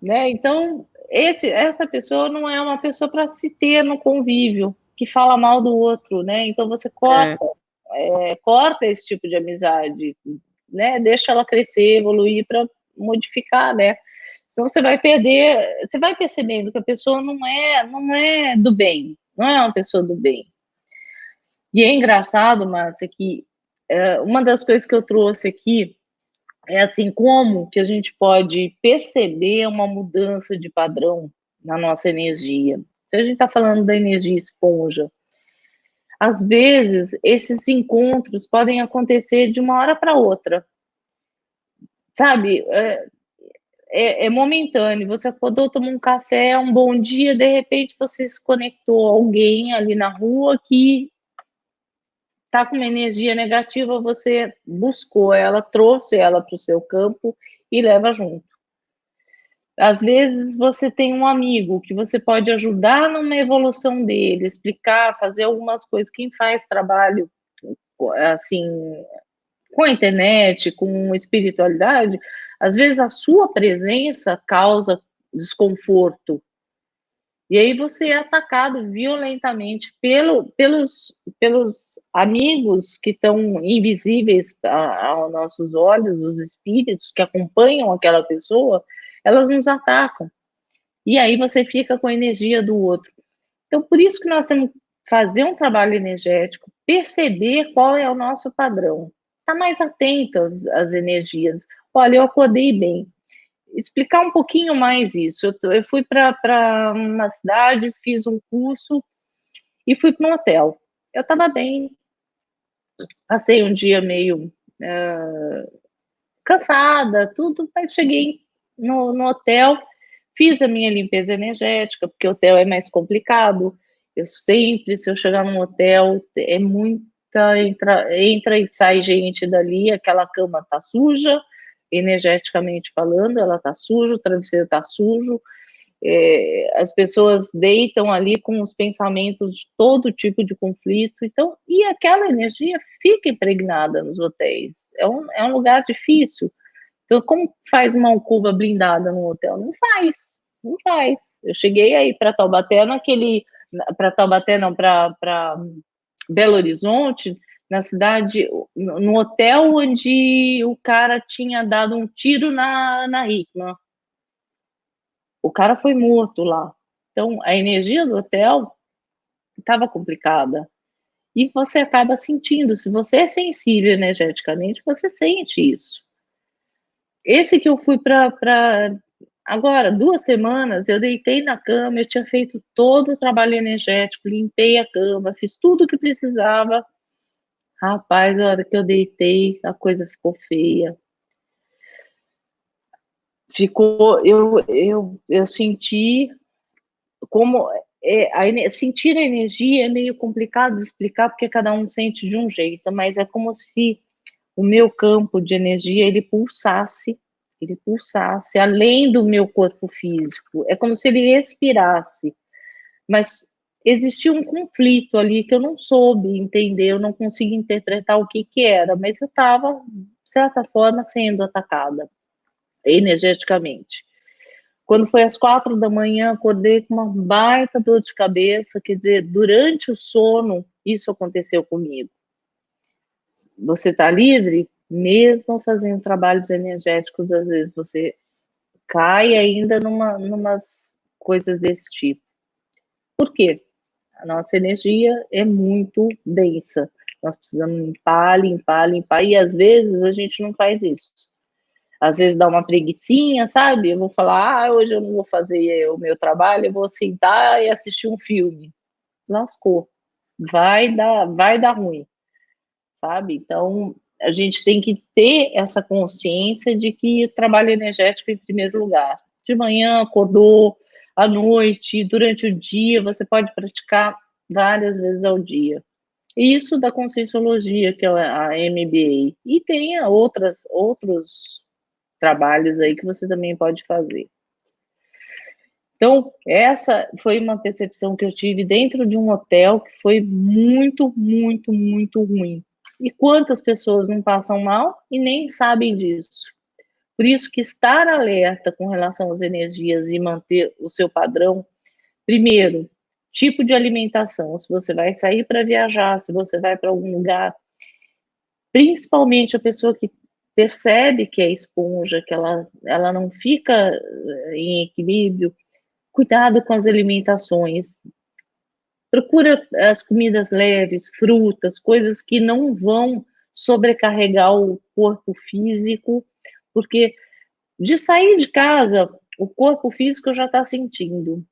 Né? Então, essa pessoa não é uma pessoa para se ter no convívio, que fala mal do outro, né? Então você corta esse tipo de amizade, né? Deixa ela crescer, evoluir para modificar, né? Senão você vai perder, você vai percebendo que a pessoa não é do bem, não é uma pessoa do bem. E é engraçado, Márcia, que uma das coisas que eu trouxe aqui é assim, como que a gente pode perceber uma mudança de padrão na nossa energia. Se a gente está falando da energia esponja, às vezes esses encontros podem acontecer de uma hora para outra, sabe? É momentâneo. Você acordou, tomou um café, um bom dia, de repente você se conectou a alguém ali na rua que está com uma energia negativa, você buscou ela, trouxe ela para o seu campo e leva junto. Às vezes você tem um amigo que você pode ajudar numa evolução dele, explicar, fazer algumas coisas. Quem faz trabalho assim com a internet, com espiritualidade, às vezes a sua presença causa desconforto. E aí você é atacado violentamente pelos amigos que estão invisíveis aos nossos olhos, os espíritos que acompanham aquela pessoa, elas nos atacam. E aí você fica com a energia do outro. Então, por isso que nós temos que fazer um trabalho energético, perceber qual é o nosso padrão, estar mais atento às energias. Olha, eu acordei bem, explicar um pouquinho mais isso. Eu fui para uma cidade, fiz um curso e fui para um hotel. Eu estava bem, passei um dia meio cansada, tudo, mas cheguei no hotel, fiz a minha limpeza energética, porque o hotel é mais complicado. Eu sempre, se eu chegar num hotel, é muita, entra e sai gente dali, aquela cama tá suja, energeticamente falando, ela tá suja, o travesseiro tá sujo, as pessoas deitam ali com os pensamentos de todo tipo de conflito, então, e aquela energia fica impregnada nos hotéis, é um lugar difícil. Então, como faz uma alcova blindada no hotel? Não faz, não faz. Eu cheguei aí para Taubaté, para Taubaté não, para Belo Horizonte, na cidade, no hotel onde o cara tinha dado um tiro na Hickman. O cara foi morto lá. Então, a energia do hotel estava complicada. E você acaba sentindo, se você é sensível energeticamente, você sente isso. Esse que eu fui para agora, 2 semanas, eu deitei na cama, eu tinha feito todo o trabalho energético, limpei a cama, fiz tudo o que precisava. Rapaz, a hora que eu deitei, a coisa ficou feia. Eu senti como sentir a energia é meio complicado de explicar porque cada um sente de um jeito, mas é como se o meu campo de energia ele pulsasse além do meu corpo físico. É como se ele respirasse, mas existia um conflito ali que eu não soube entender, eu não consegui interpretar o que era, mas eu estava, de certa forma, sendo atacada energeticamente. Quando foi às 4 da manhã, acordei com uma baita dor de cabeça, quer dizer, durante o sono, isso aconteceu comigo. Você está livre, mesmo fazendo trabalhos energéticos, às vezes você cai ainda numas coisas desse tipo. Por quê? A nossa energia é muito densa. Nós precisamos limpar, limpar, limpar, e às vezes a gente não faz isso. Às vezes dá uma preguicinha, sabe? Eu vou falar, hoje eu não vou fazer o meu trabalho, eu vou sentar e assistir um filme. Lascou. Vai dar ruim, sabe? Então, a gente tem que ter essa consciência de que o trabalho energético em primeiro lugar. De manhã, acordou, à noite, durante o dia, você pode praticar várias vezes ao dia. Isso da Conscienciologia, que é a MBA. E tem outros trabalhos aí que você também pode fazer. Então, essa foi uma percepção que eu tive dentro de um hotel que foi muito, muito, muito ruim. E quantas pessoas não passam mal e nem sabem disso? Por isso que estar alerta com relação às energias e manter o seu padrão, primeiro, tipo de alimentação, se você vai sair para viajar, se você vai para algum lugar, principalmente a pessoa que percebe que é esponja, que ela não fica em equilíbrio, cuidado com as alimentações. Procura as comidas leves, frutas, coisas que não vão sobrecarregar o corpo físico, porque de sair de casa, o corpo físico já está sentindo.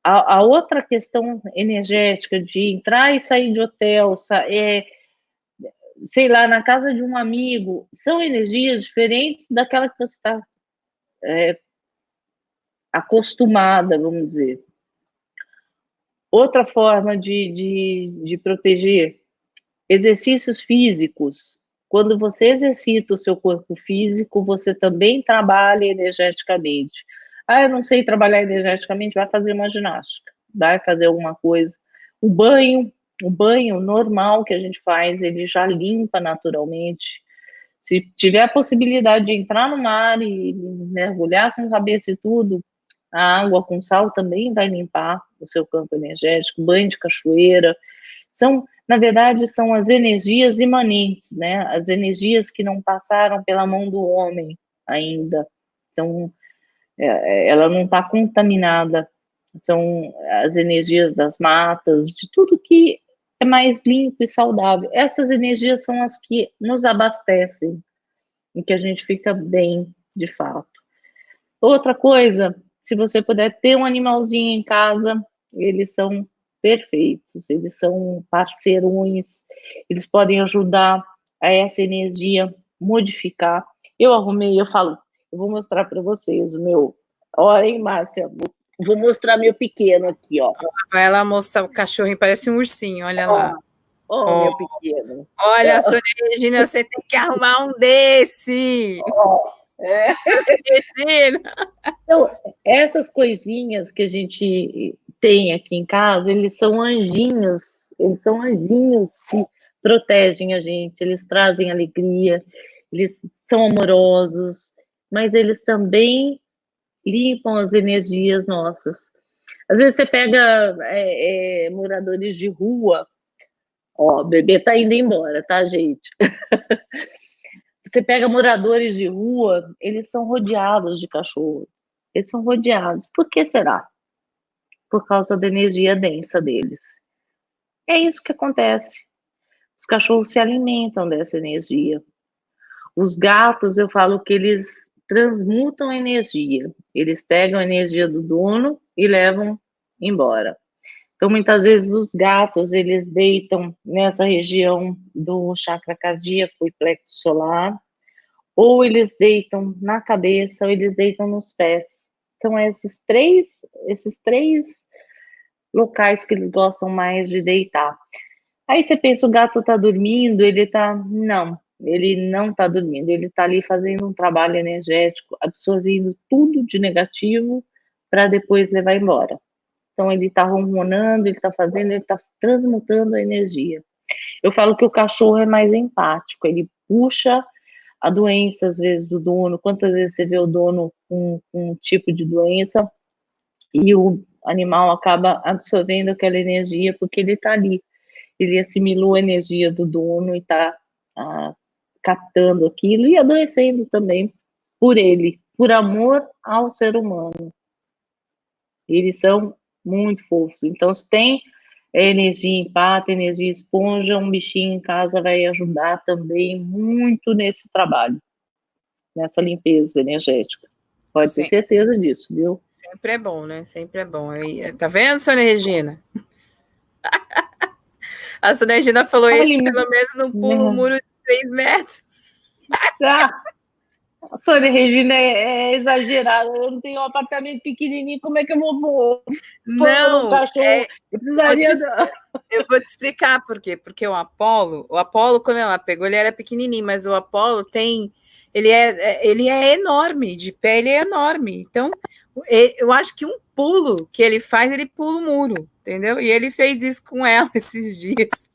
A outra questão energética de entrar e sair de hotel, sei lá, na casa de um amigo, são energias diferentes daquela que você está acostumada, vamos dizer. Outra forma de proteger, exercícios físicos. Quando você exercita o seu corpo físico, você também trabalha energeticamente. Eu não sei trabalhar energeticamente, vai fazer uma ginástica, vai fazer alguma coisa. O banho normal que a gente faz, ele já limpa naturalmente. Se tiver a possibilidade de entrar no mar e mergulhar com a cabeça e tudo, A água com sal também vai limpar o seu campo energético, banho de cachoeira. São, na verdade, são as energias imanentes, né? As energias que não passaram pela mão do homem ainda. Então, ela não está contaminada. São as energias das matas, de tudo que é mais limpo e saudável. Essas energias são as que nos abastecem, em que a gente fica bem, de fato. Outra coisa, se você puder ter um animalzinho em casa, eles são perfeitos, eles são parceirões, eles podem ajudar a essa energia modificar. Eu arrumei, eu falo, eu vou mostrar para vocês o meu. Olha, hein, Márcia, vou mostrar meu pequeno aqui, ó. Vai lá mostrar o cachorrinho, parece um ursinho, olha lá. Ó, meu pequeno. Olha, Sônia Regina, você tem que arrumar um desse. É. Então, essas coisinhas que a gente tem aqui em casa, eles são anjinhos que protegem a gente, eles trazem alegria, eles são amorosos, mas eles também limpam as energias nossas. Às vezes você pega moradores de rua, ó, o bebê tá indo embora, tá, gente? Você pega moradores de rua, eles são rodeados de cachorro. Eles são rodeados. Por que será? Por causa da energia densa deles. É isso que acontece. Os cachorros se alimentam dessa energia. Os gatos, eu falo que eles transmutam a energia. Eles pegam a energia do dono e levam embora. Então, muitas vezes, os gatos, eles deitam nessa região do chakra cardíaco e plexo solar, ou eles deitam na cabeça, ou eles deitam nos pés. Então, esses três locais que eles gostam mais de deitar. Aí você pensa, o gato tá dormindo, Não, ele não tá dormindo, ele tá ali fazendo um trabalho energético, absorvendo tudo de negativo para depois levar embora. Então, ele tá ronronando, ele tá transmutando a energia. Eu falo que o cachorro é mais empático, ele puxa a doença, às vezes, do dono. Quantas vezes você vê o dono com um tipo de doença e o animal acaba absorvendo aquela energia porque ele está ali. Ele assimilou a energia do dono e está captando aquilo e adoecendo também por ele, por amor ao ser humano. Eles são muito fofos. Então, se tem energia empata, energia esponja, um bichinho em casa vai ajudar também muito nesse trabalho, nessa limpeza energética. Pode ter certeza disso, viu? Sempre é bom, né? Sempre é bom. Tá vendo, Sônia Regina? A Sônia Regina falou isso, pelo menos não pula um muro de 3 metros. A Sônia Regina é exagerada. Eu não tenho um apartamento pequenininho, como é que eu vou não, um cachorro? Eu precisaria... Eu vou te explicar por quê. Porque o Apolo, quando ela pegou, ele era pequenininho, mas o Apolo ele é enorme, de pé ele é enorme. Então, eu acho que um pulo que ele faz, ele pula o muro, entendeu? E ele fez isso com ela esses dias.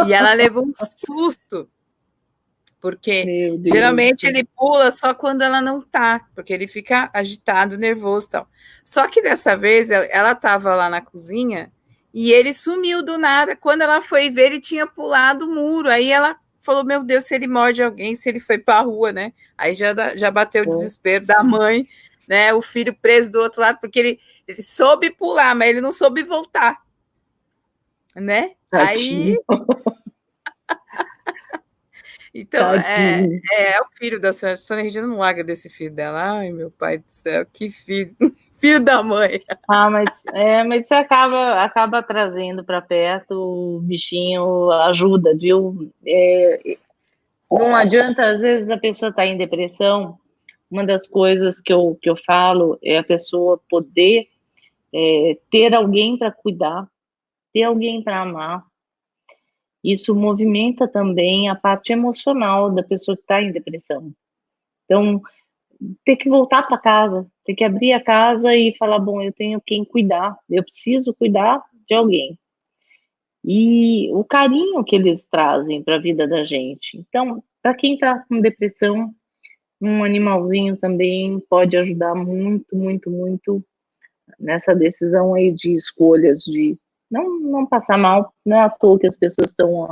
E ela levou um susto, porque geralmente ele pula só quando ela não tá, porque ele fica agitado, nervoso e tal. Só que dessa vez ela estava lá na cozinha e ele sumiu do nada. Quando ela foi ver, ele tinha pulado o muro. Aí ela falou: meu Deus, se ele morde alguém, se ele foi para a rua, né? Aí já bateu o desespero da mãe, né? O filho preso do outro lado, porque ele soube pular, mas ele não soube voltar, né? Aí. Então, é o filho da senhora. A Sônia Regina não larga desse filho dela. Ai, meu pai do céu, que filho. Filho da mãe. Mas você acaba trazendo para perto, o bichinho ajuda, viu? Não adianta, às vezes a pessoa está em depressão. Uma das coisas que eu falo é a pessoa poder ter alguém para cuidar, ter alguém para amar. Isso movimenta também a parte emocional da pessoa que está em depressão. Então, ter que voltar para casa, ter que abrir a casa e falar, bom, eu tenho quem cuidar, eu preciso cuidar de alguém. E o carinho que eles trazem para a vida da gente. Então, para quem está com depressão, Um animalzinho também pode ajudar muito, muito, muito nessa decisão aí de escolhas, de não passar mal. Não é à toa que as pessoas estão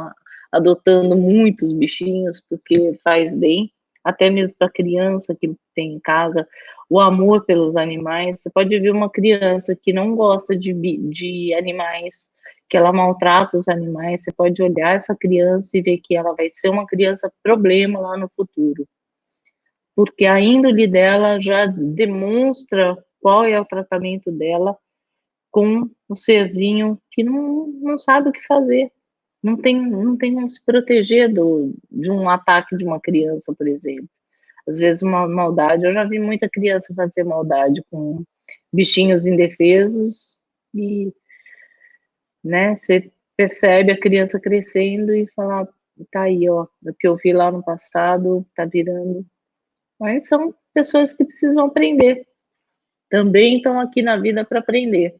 adotando muitos bichinhos, porque faz bem, até mesmo para criança que tem em casa, o amor pelos animais. Você pode ver uma criança que não gosta de animais, que ela maltrata os animais, você pode olhar essa criança e ver que ela vai ser uma criança problema lá no futuro, porque a índole dela já demonstra qual é o tratamento dela com o serzinho que não sabe o que fazer. Não tem como se proteger de um ataque de uma criança, por exemplo. Às vezes uma maldade, eu já vi muita criança fazer maldade com bichinhos indefesos e, né, você percebe a criança crescendo e fala, tá aí, ó, o que eu vi lá no passado tá virando. Mas são pessoas que precisam aprender. Também estão aqui na vida para aprender.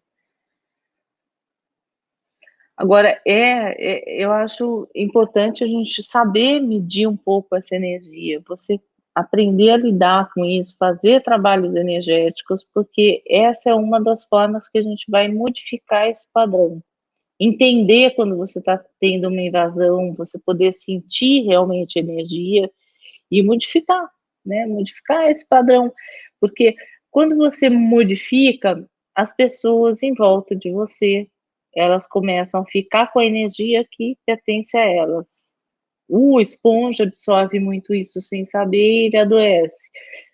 Agora, eu acho importante a gente saber medir um pouco essa energia, você aprender a lidar com isso, fazer trabalhos energéticos, porque essa é uma das formas que a gente vai modificar esse padrão. Entender quando você está tendo uma invasão, você poder sentir realmente energia e modificar, né? Modificar esse padrão, porque quando você modifica, as pessoas em volta de você, elas começam a ficar com a energia que pertence a elas. O esponja absorve muito isso sem saber, ele adoece.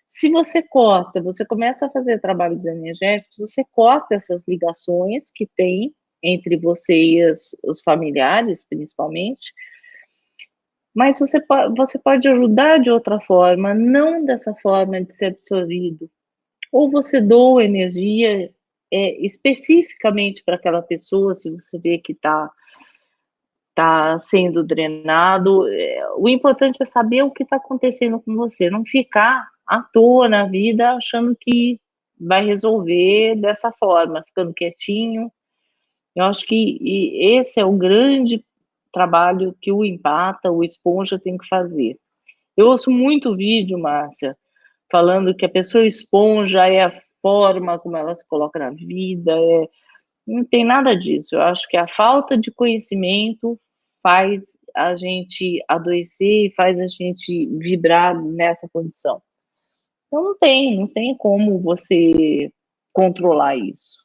Se você corta, você começa a fazer trabalhos energéticos, você corta essas ligações que tem entre você e os familiares, principalmente, mas você pode ajudar de outra forma, não dessa forma de ser absorvido. Ou você doa energia especificamente para aquela pessoa, se você vê que tá sendo drenado. O importante é saber o que está acontecendo com você, não ficar à toa na vida achando que vai resolver dessa forma, ficando quietinho. Eu acho que esse é o grande trabalho que o empata, o esponja tem que fazer. Eu ouço muito vídeo, Márcia, falando que a pessoa esponja é a forma como ela se coloca na vida, não tem nada disso. Eu acho que a falta de conhecimento faz a gente adoecer e faz a gente vibrar nessa condição. Então não tem como você controlar isso.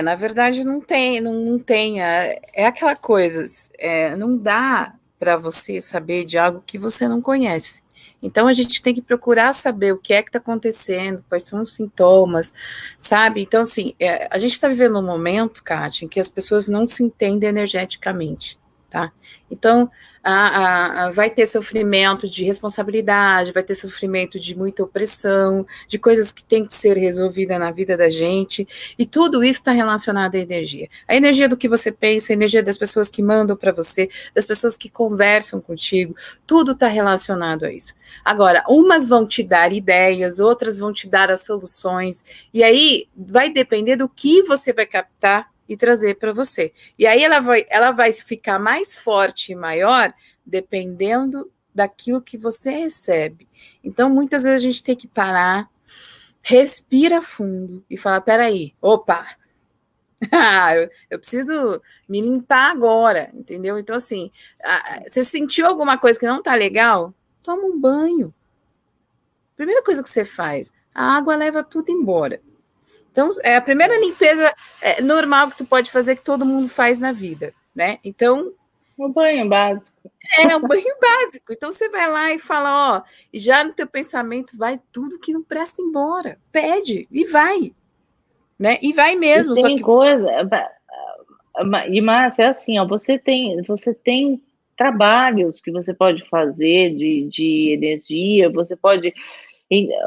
Na verdade não tem, não tem. É aquela coisa, não dá para você saber de algo que você não conhece. Então a gente tem que procurar saber o que é que está acontecendo, quais são os sintomas, sabe? Então, assim, a gente está vivendo um momento, Kátia, em que as pessoas não se entendem energeticamente, tá? Então, vai ter sofrimento de responsabilidade, vai ter sofrimento de muita opressão, de coisas que tem que ser resolvida na vida da gente, e tudo isso está relacionado à energia. A energia do que você pensa, a energia das pessoas que mandam para você, das pessoas que conversam contigo, tudo está relacionado a isso. Agora, umas vão te dar ideias, outras vão te dar as soluções, e aí vai depender do que você vai captar e trazer para você. E aí ela vai ficar mais forte e maior dependendo daquilo que você recebe. Então, muitas vezes a gente tem que parar, respira fundo e falar, peraí, opa, eu preciso me limpar agora, entendeu? Então, assim, você sentiu alguma coisa que não tá legal? Toma um banho. Primeira coisa que você faz, a água leva tudo embora. Então, é a primeira limpeza normal que tu pode fazer, que todo mundo faz na vida, né? Então, Um banho básico. é um banho básico. Então, você vai lá e fala, ó, e já no teu pensamento vai tudo que não presta embora. Pede e vai, né? E vai E mesmo, só tem que... coisa, e Márcia, é assim, ó, você tem trabalhos que você pode fazer de energia, você pode.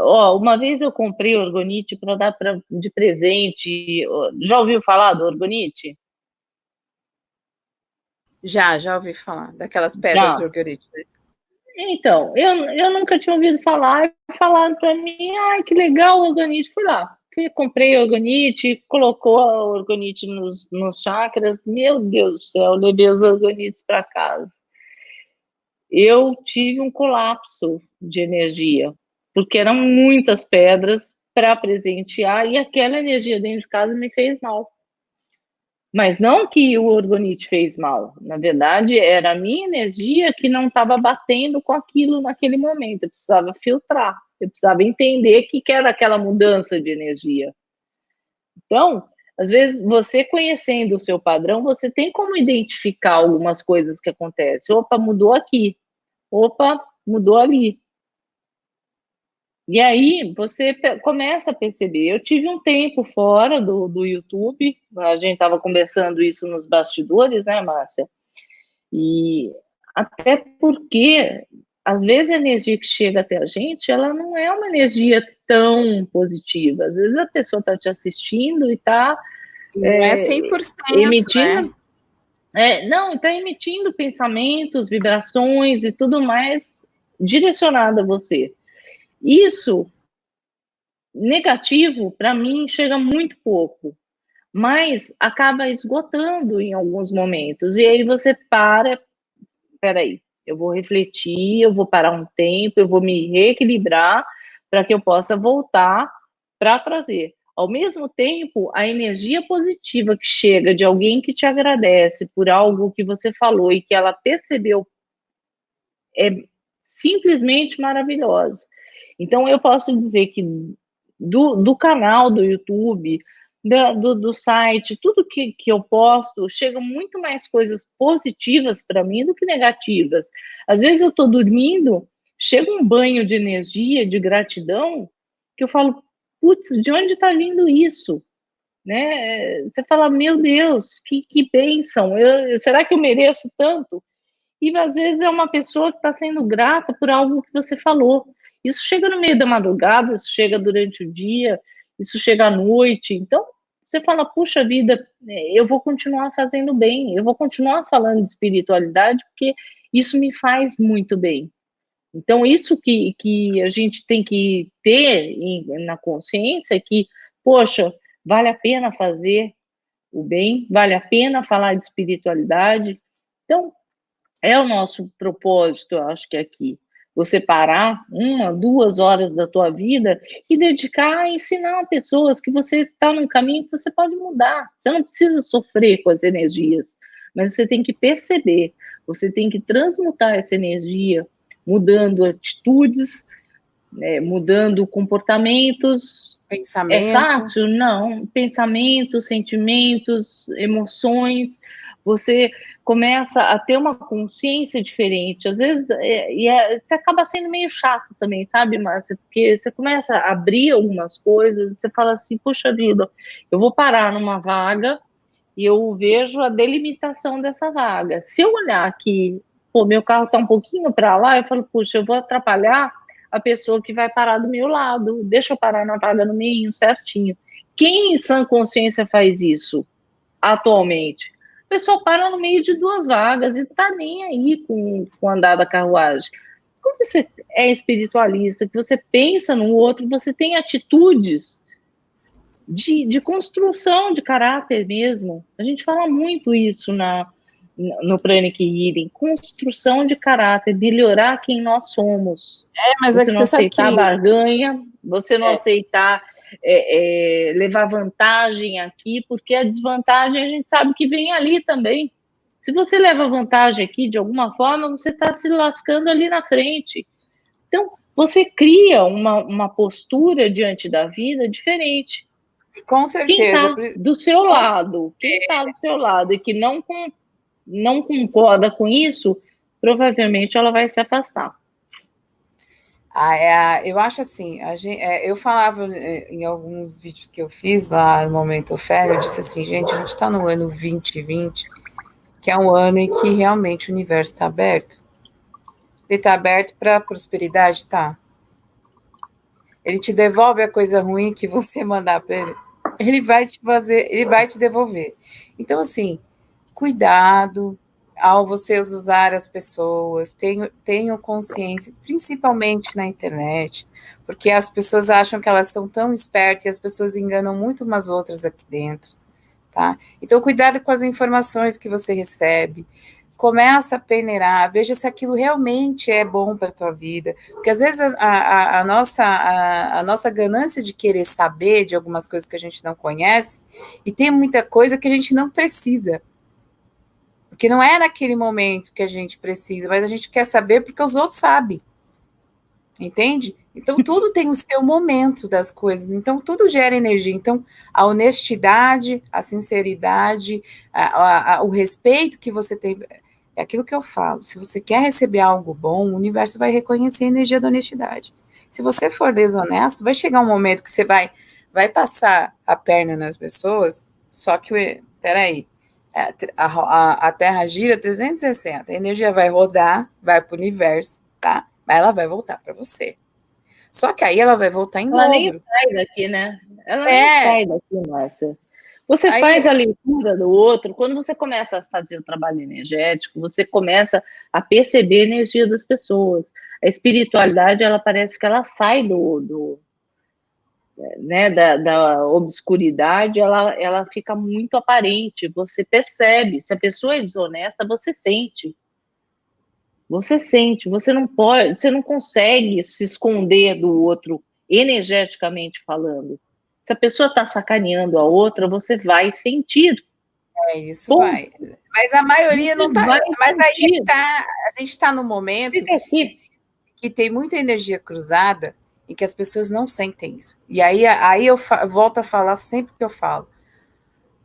Ó, uma vez eu comprei orgonite para dar de presente. Já ouviu falar do orgonite? Já ouvi falar daquelas pedras Já. orgânicas. Então, eu nunca tinha ouvido falar, falaram para mim, ai, que legal o orgonite, fui lá. comprei orgonite, colocou a orgonite nos chakras, meu Deus do céu, levei os orgonites para casa. Eu tive um colapso de energia, porque eram muitas pedras para presentear e aquela energia dentro de casa me fez mal. Mas não que o orgonite fez mal, na verdade era a minha energia que não estava batendo com aquilo naquele momento, eu precisava filtrar, eu precisava entender o que era aquela mudança de energia. Então, às vezes, você conhecendo o seu padrão, você tem como identificar algumas coisas que acontecem. Opa, mudou aqui. Opa, mudou ali. E aí você começa a perceber. Eu tive um tempo fora do YouTube, a gente estava conversando isso nos bastidores, né, Márcia? E até porque, às vezes, a energia que chega até a gente, ela não é uma energia tão positiva. Às vezes a pessoa está te assistindo e está não é 100%, emitindo, né? Não, está emitindo pensamentos, vibrações e tudo mais direcionado a você. Isso, negativo, para mim, chega muito pouco, mas acaba esgotando em alguns momentos. E aí você peraí, eu vou refletir, eu vou parar um tempo, eu vou me reequilibrar para que eu possa voltar para trazer. Ao mesmo tempo, a energia positiva que chega de alguém que te agradece por algo que você falou e que ela percebeu é simplesmente maravilhosa. Então, eu posso dizer que do canal do YouTube, do site, tudo que eu posto, chegam muito mais coisas positivas para mim do que negativas. Às vezes eu estou dormindo, chega um banho de energia, de gratidão, que eu falo, putz, de onde está vindo isso? Né? Você fala, meu Deus, que bênção, será que eu mereço tanto? E às vezes é uma pessoa que está sendo grata por algo que você falou. Isso chega no meio da madrugada, isso chega durante o dia, isso chega à noite. Então, você fala, puxa vida, eu vou continuar fazendo bem, eu vou continuar falando de espiritualidade, porque isso me faz muito bem. Então, isso que a gente tem que ter na consciência é que, poxa, vale a pena fazer o bem, vale a pena falar de espiritualidade. Então, é o nosso propósito, eu acho que aqui. Você parar 1, 2 horas da tua vida e dedicar a ensinar pessoas que você está num caminho que você pode mudar. Você não precisa sofrer com as energias, mas você tem que perceber, você tem que transmutar essa energia, mudando atitudes, mudando comportamentos. Pensamento. É fácil? Não. Pensamentos, sentimentos, emoções. Você começa a ter uma consciência diferente. Às vezes, você acaba sendo meio chato também, sabe, Márcia? Porque você começa a abrir algumas coisas, você fala assim, poxa vida, eu vou parar numa vaga e eu vejo a delimitação dessa vaga. Se eu olhar aqui, pô, meu carro está um pouquinho para lá, eu falo, puxa, eu vou atrapalhar a pessoa que vai parar do meu lado, deixa eu parar na vaga no meio, certinho. Quem em sã consciência faz isso atualmente? A pessoa para no meio de 2 vagas e tá nem aí com o andar da carruagem. Quando você é espiritualista, que você pensa no outro, você tem atitudes de construção de caráter mesmo. A gente fala muito isso no Pranic Healing, construção de caráter, melhorar quem nós somos. Mas você não aceitar que... barganha, você não aceitar levar vantagem aqui, porque a desvantagem a gente sabe que vem ali também. Se você leva vantagem aqui, de alguma forma, você está se lascando ali na frente. Então, você cria uma postura diante da vida diferente. Com certeza. Quem está do seu lado, e que não concorda com isso, provavelmente ela vai se afastar. Eu acho assim, eu falava em alguns vídeos que eu fiz lá no Momento Ofélia, eu disse assim, gente, a gente está no ano 2020, que é um ano em que realmente o universo está aberto. Ele está aberto para a prosperidade, tá? Ele te devolve a coisa ruim que você mandar para ele. Ele vai te devolver. Então, assim, cuidado. ao você usar as pessoas, tenham consciência, principalmente na internet, porque as pessoas acham que elas são tão espertas e as pessoas enganam muito umas outras aqui dentro, tá? Então, cuidado com as informações que você recebe, começa a peneirar, veja se aquilo realmente é bom para a tua vida, porque às vezes a nossa ganância de querer saber de algumas coisas que a gente não conhece, e tem muita coisa que a gente não precisa, porque não é naquele momento que a gente precisa, mas a gente quer saber porque os outros sabem. Entende? Então, tudo tem o seu momento das coisas. Então, tudo gera energia. Então, a honestidade, a sinceridade, o respeito que você tem. É aquilo que eu falo. Se você quer receber algo bom, o universo vai reconhecer a energia da honestidade. Se você for desonesto, vai chegar um momento que você vai passar a perna nas pessoas, só que, peraí, a Terra gira 360, a energia vai rodar, vai para o universo, tá? Mas ela vai voltar para você. Só que aí ela vai voltar em Ela nem dobro. sai daqui, né? Ela nem sai daqui, Márcia. Você aí, faz a leitura do outro, quando você começa a fazer o trabalho energético, você começa a perceber a energia das pessoas. A espiritualidade, ela parece que ela sai né, da obscuridade, ela fica muito aparente, você percebe. Se a pessoa é desonesta, você sente. Você sente, você não pode, você não consegue se esconder do outro energeticamente falando. Se a pessoa está sacaneando a outra, você vai sentir. Isso Ponto. Vai. Mas a maioria não está. Mas sentir. aí tá, a gente está no momento que tem muita energia cruzada e que as pessoas não sentem isso. E aí eu volto a falar sempre que eu falo.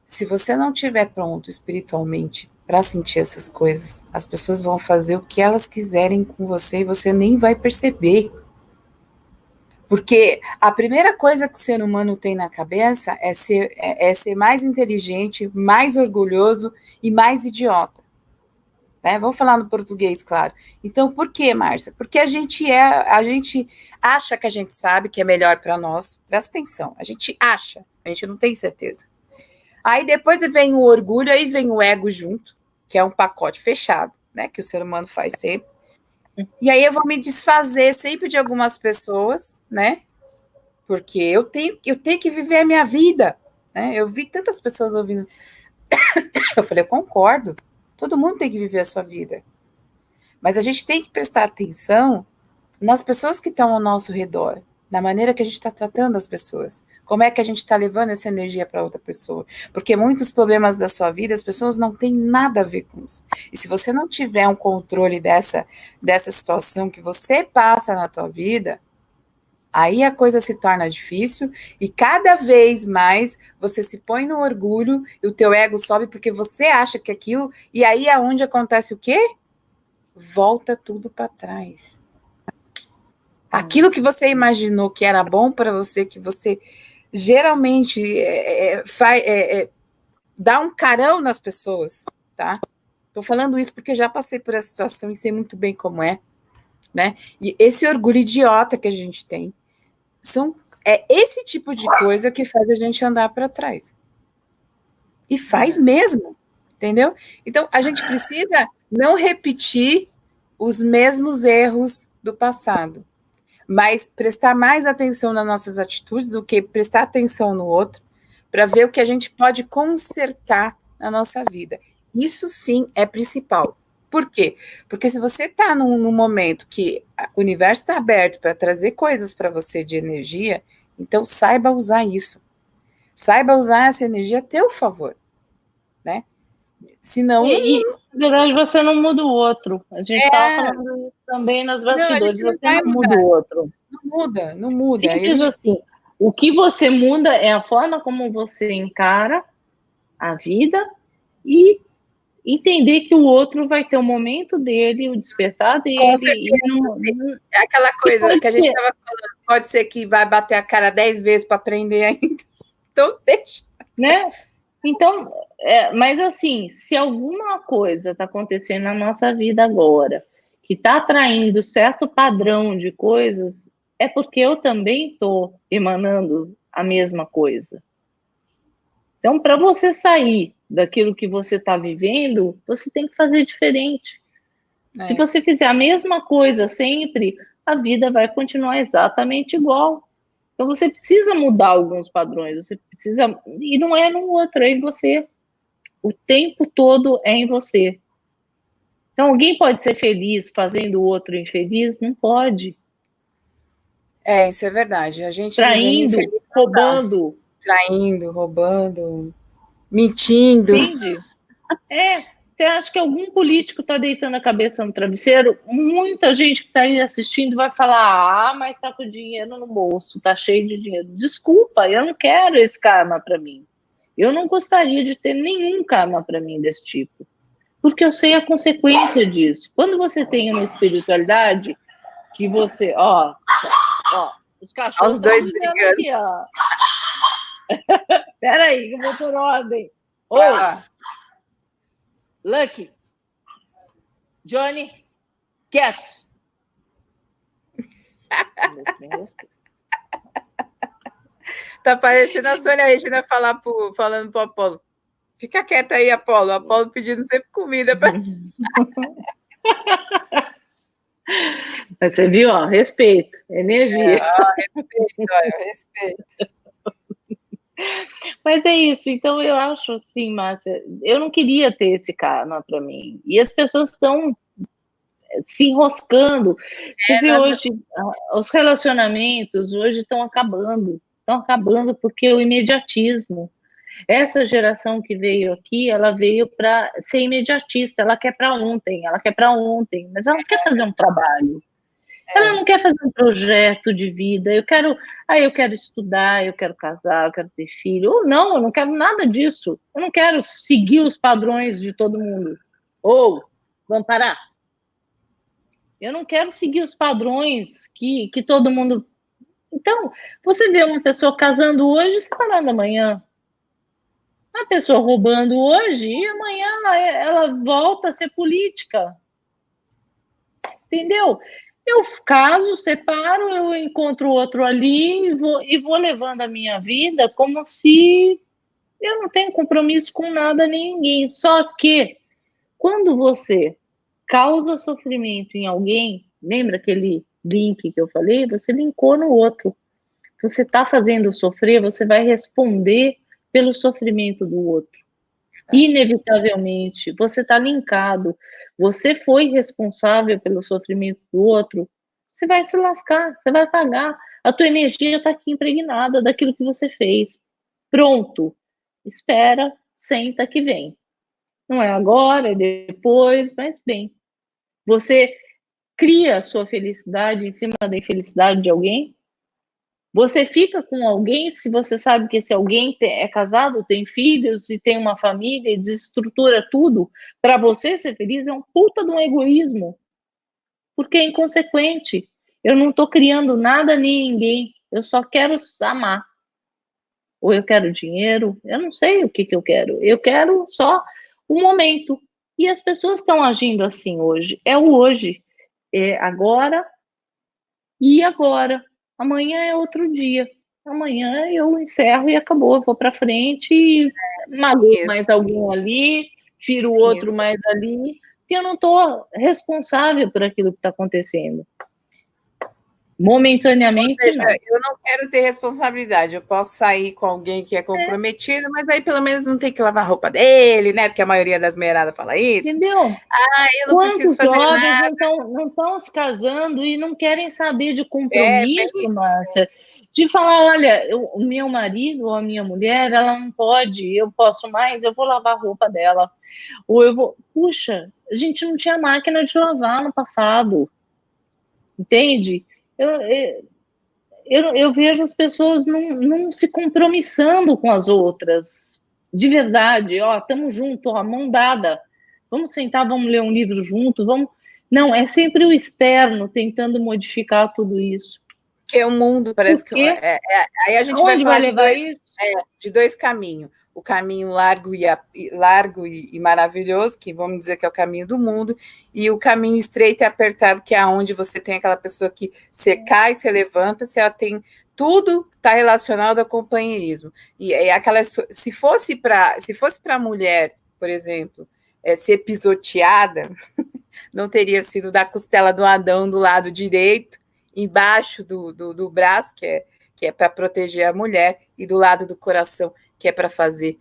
Se você não estiver pronto espiritualmente para sentir essas coisas, as pessoas vão fazer o que elas quiserem com você e você nem vai perceber. Porque a primeira coisa que o ser humano tem na cabeça é ser mais inteligente, mais orgulhoso e mais idiota. Né? Vamos falar no português, claro. Então, por que, Márcia? Porque a gente acha que a gente sabe que é melhor para nós. Presta atenção, a gente acha, a gente não tem certeza. Aí depois vem o orgulho, aí vem o ego junto, que é um pacote fechado, né? Que o ser humano faz sempre. E aí eu vou me desfazer sempre de algumas pessoas, né? Porque eu tenho que viver a minha vida, né? Eu vi tantas pessoas ouvindo. Eu falei, eu concordo. Todo mundo tem que viver a sua vida. Mas a gente tem que prestar atenção nas pessoas que estão ao nosso redor, na maneira que a gente está tratando as pessoas. Como é que a gente está levando essa energia para outra pessoa? Porque muitos problemas da sua vida, as pessoas não têm nada a ver com isso. E se você não tiver um controle dessa situação que você passa na tua vida, aí a coisa se torna difícil e cada vez mais você se põe no orgulho e o teu ego sobe porque você acha que aquilo... E aí é onde acontece o quê? Volta tudo para trás. Aquilo que você imaginou que era bom para você, que você geralmente dá um carão nas pessoas, tá? Estou falando isso porque já passei por essa situação e sei muito bem como é, né? E esse orgulho idiota que a gente tem, é esse tipo de coisa que faz a gente andar para trás. E faz mesmo, entendeu? Então, a gente precisa não repetir os mesmos erros do passado, mas prestar mais atenção nas nossas atitudes do que prestar atenção no outro, para ver o que a gente pode consertar na nossa vida. Isso sim é principal. Por quê? Porque se você está num momento que o universo está aberto para trazer coisas para você de energia, então saiba usar isso. Saiba usar essa energia a teu favor, né? Senão... na verdade, você não muda o outro. A gente estava falando também nos bastidores, você não muda o outro. Não muda. Simples assim. O que você muda é a forma como você encara a vida e entender que o outro vai ter o momento dele, o despertar dele. É aquela coisa que a gente estava falando, pode ser que vai bater a cara 10 vezes para aprender ainda. Então, deixa. Né? Então, mas assim, se alguma coisa está acontecendo na nossa vida agora, que está atraindo certo padrão de coisas, é porque eu também estou emanando a mesma coisa. Então, para você sair daquilo que você está vivendo, você tem que fazer diferente. Se você fizer a mesma coisa sempre, a vida vai continuar exatamente igual. Então você precisa mudar alguns padrões, você precisa, e não é no outro, é em você. O tempo todo é em você. Então alguém pode ser feliz fazendo o outro infeliz? Não pode. Isso é verdade. A gente traindo, roubando. Traindo, roubando, mentindo. Entende? Você acha que algum político está deitando a cabeça no travesseiro? Muita gente que está aí assistindo vai falar: mas está com dinheiro no bolso, está cheio de dinheiro. Desculpa, eu não quero esse karma para mim. Eu não gostaria de ter nenhum karma para mim desse tipo. Porque eu sei a consequência disso. Quando você tem uma espiritualidade que você, ó, os cachorros estão brigando aqui, ó. Peraí, que eu vou por ordem. Lucky, Johnny, quieto. Tá parecendo a Sônia Regina falando pro Apolo. Fica quieta aí, Apolo. Apolo pedindo sempre comida para. Mas você viu, ó, respeito, energia. Respeito. Mas é isso, então eu acho assim, Márcia, eu não queria ter esse karma para mim. E as pessoas estão se enroscando. Você vê hoje, os relacionamentos hoje estão acabando porque o imediatismo. Essa geração que veio aqui, ela veio para ser imediatista, ela quer para ontem, mas ela não quer fazer um trabalho. Ela não quer fazer um projeto de vida. Eu quero estudar, eu quero casar, eu quero ter filho. Ou não, eu não quero nada disso. Eu não quero seguir os padrões de todo mundo. Vamos parar. Eu não quero seguir os padrões que todo mundo. Então, você vê uma pessoa casando hoje e separando amanhã. Uma pessoa roubando hoje e amanhã ela volta a ser política. Entendeu? Eu caso, separo, eu encontro outro ali e vou levando a minha vida como se eu não tenho compromisso com nada nem ninguém. Só que quando você causa sofrimento em alguém, lembra aquele link que eu falei? Você linkou no outro. Você está fazendo sofrer, você vai responder pelo sofrimento do outro. Inevitavelmente, você está linkado, você foi responsável pelo sofrimento do outro, você vai se lascar, você vai pagar. A tua energia está aqui impregnada daquilo que você fez. Pronto. Espera, senta que vem. Não é agora, é depois, mas bem. Você cria a sua felicidade em cima da infelicidade de alguém? Você fica com alguém se você sabe que esse alguém é casado, tem filhos e tem uma família e desestrutura tudo para você ser feliz? É um puta de um egoísmo. Porque é inconsequente. Eu não estou criando nada nem ninguém. Eu só quero amar. Ou eu quero dinheiro. Eu não sei o que eu quero. Eu quero só o momento. E as pessoas estão agindo assim hoje. É o hoje. É agora e agora. Amanhã é outro dia. Amanhã eu encerro e acabou. Eu vou para frente e magoo mais alguém ali, firo o outro mais ali. E eu não estou responsável por aquilo que está acontecendo. Momentaneamente, ou seja, eu não quero ter responsabilidade. Eu posso sair com alguém que é comprometido, mas aí pelo menos não tem que lavar a roupa dele, né? Porque a maioria das meiradas fala isso. Entendeu? Eu não preciso fazer nada. Não estão se casando e não querem saber de compromisso, Márcia. De falar, olha, o meu marido ou a minha mulher, ela não pode, eu posso mais, eu vou lavar a roupa dela. Ou eu vou... Puxa, a gente não tinha máquina de lavar no passado. Entende? Eu vejo as pessoas não se compromissando com as outras. De verdade, ó, estamos juntos, ó, mão dada. Vamos sentar, vamos ler um livro junto, vamos... Não, é sempre o externo tentando modificar tudo isso. Porque o mundo parece que... aí a gente vai falar de dois caminhos. O caminho largo e maravilhoso, que vamos dizer que é o caminho do mundo, e o caminho estreito e apertado, que é onde você tem aquela pessoa que você cai, você levanta, se ela tem tudo está relacionado ao companheirismo. E aquela, se fosse para a mulher, por exemplo, ser pisoteada, não teria sido da costela do Adão do lado direito, embaixo do braço, que é para proteger a mulher, e do lado do coração, que é para fazer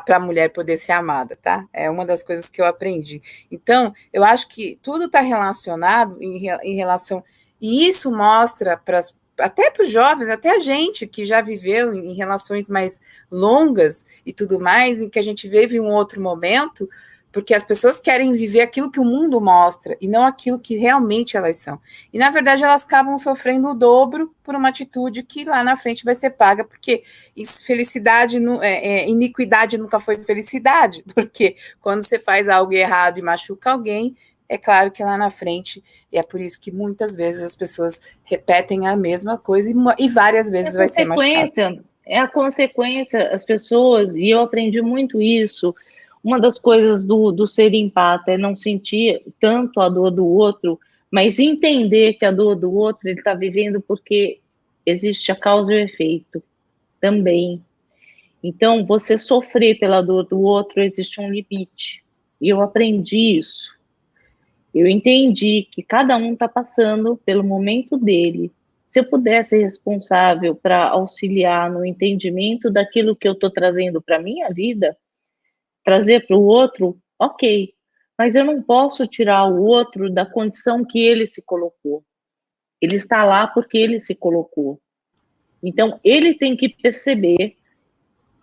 para a mulher poder ser amada, tá? É uma das coisas que eu aprendi. Então, eu acho que tudo está relacionado em relação. E isso mostra até para os jovens, até a gente que já viveu em relações mais longas e tudo mais, em que a gente vive um outro momento, porque as pessoas querem viver aquilo que o mundo mostra e não aquilo que realmente elas são. E, na verdade, elas acabam sofrendo o dobro por uma atitude que lá na frente vai ser paga, porque felicidade, iniquidade nunca foi felicidade, porque quando você faz algo errado e machuca alguém, é claro que lá na frente, e é por isso que muitas vezes as pessoas repetem a mesma coisa e várias vezes vai ser machucado. É a consequência, as pessoas, e eu aprendi muito isso. Uma das coisas do ser empata é não sentir tanto a dor do outro, mas entender que a dor do outro ele está vivendo porque existe a causa e o efeito também. Então, você sofrer pela dor do outro, existe um limite. E eu aprendi isso. Eu entendi que cada um está passando pelo momento dele. Se eu puder ser responsável para auxiliar no entendimento daquilo que eu estou trazendo para a minha vida, trazer para o outro, ok. Mas eu não posso tirar o outro da condição que ele se colocou. Ele está lá porque ele se colocou. Então, ele tem que perceber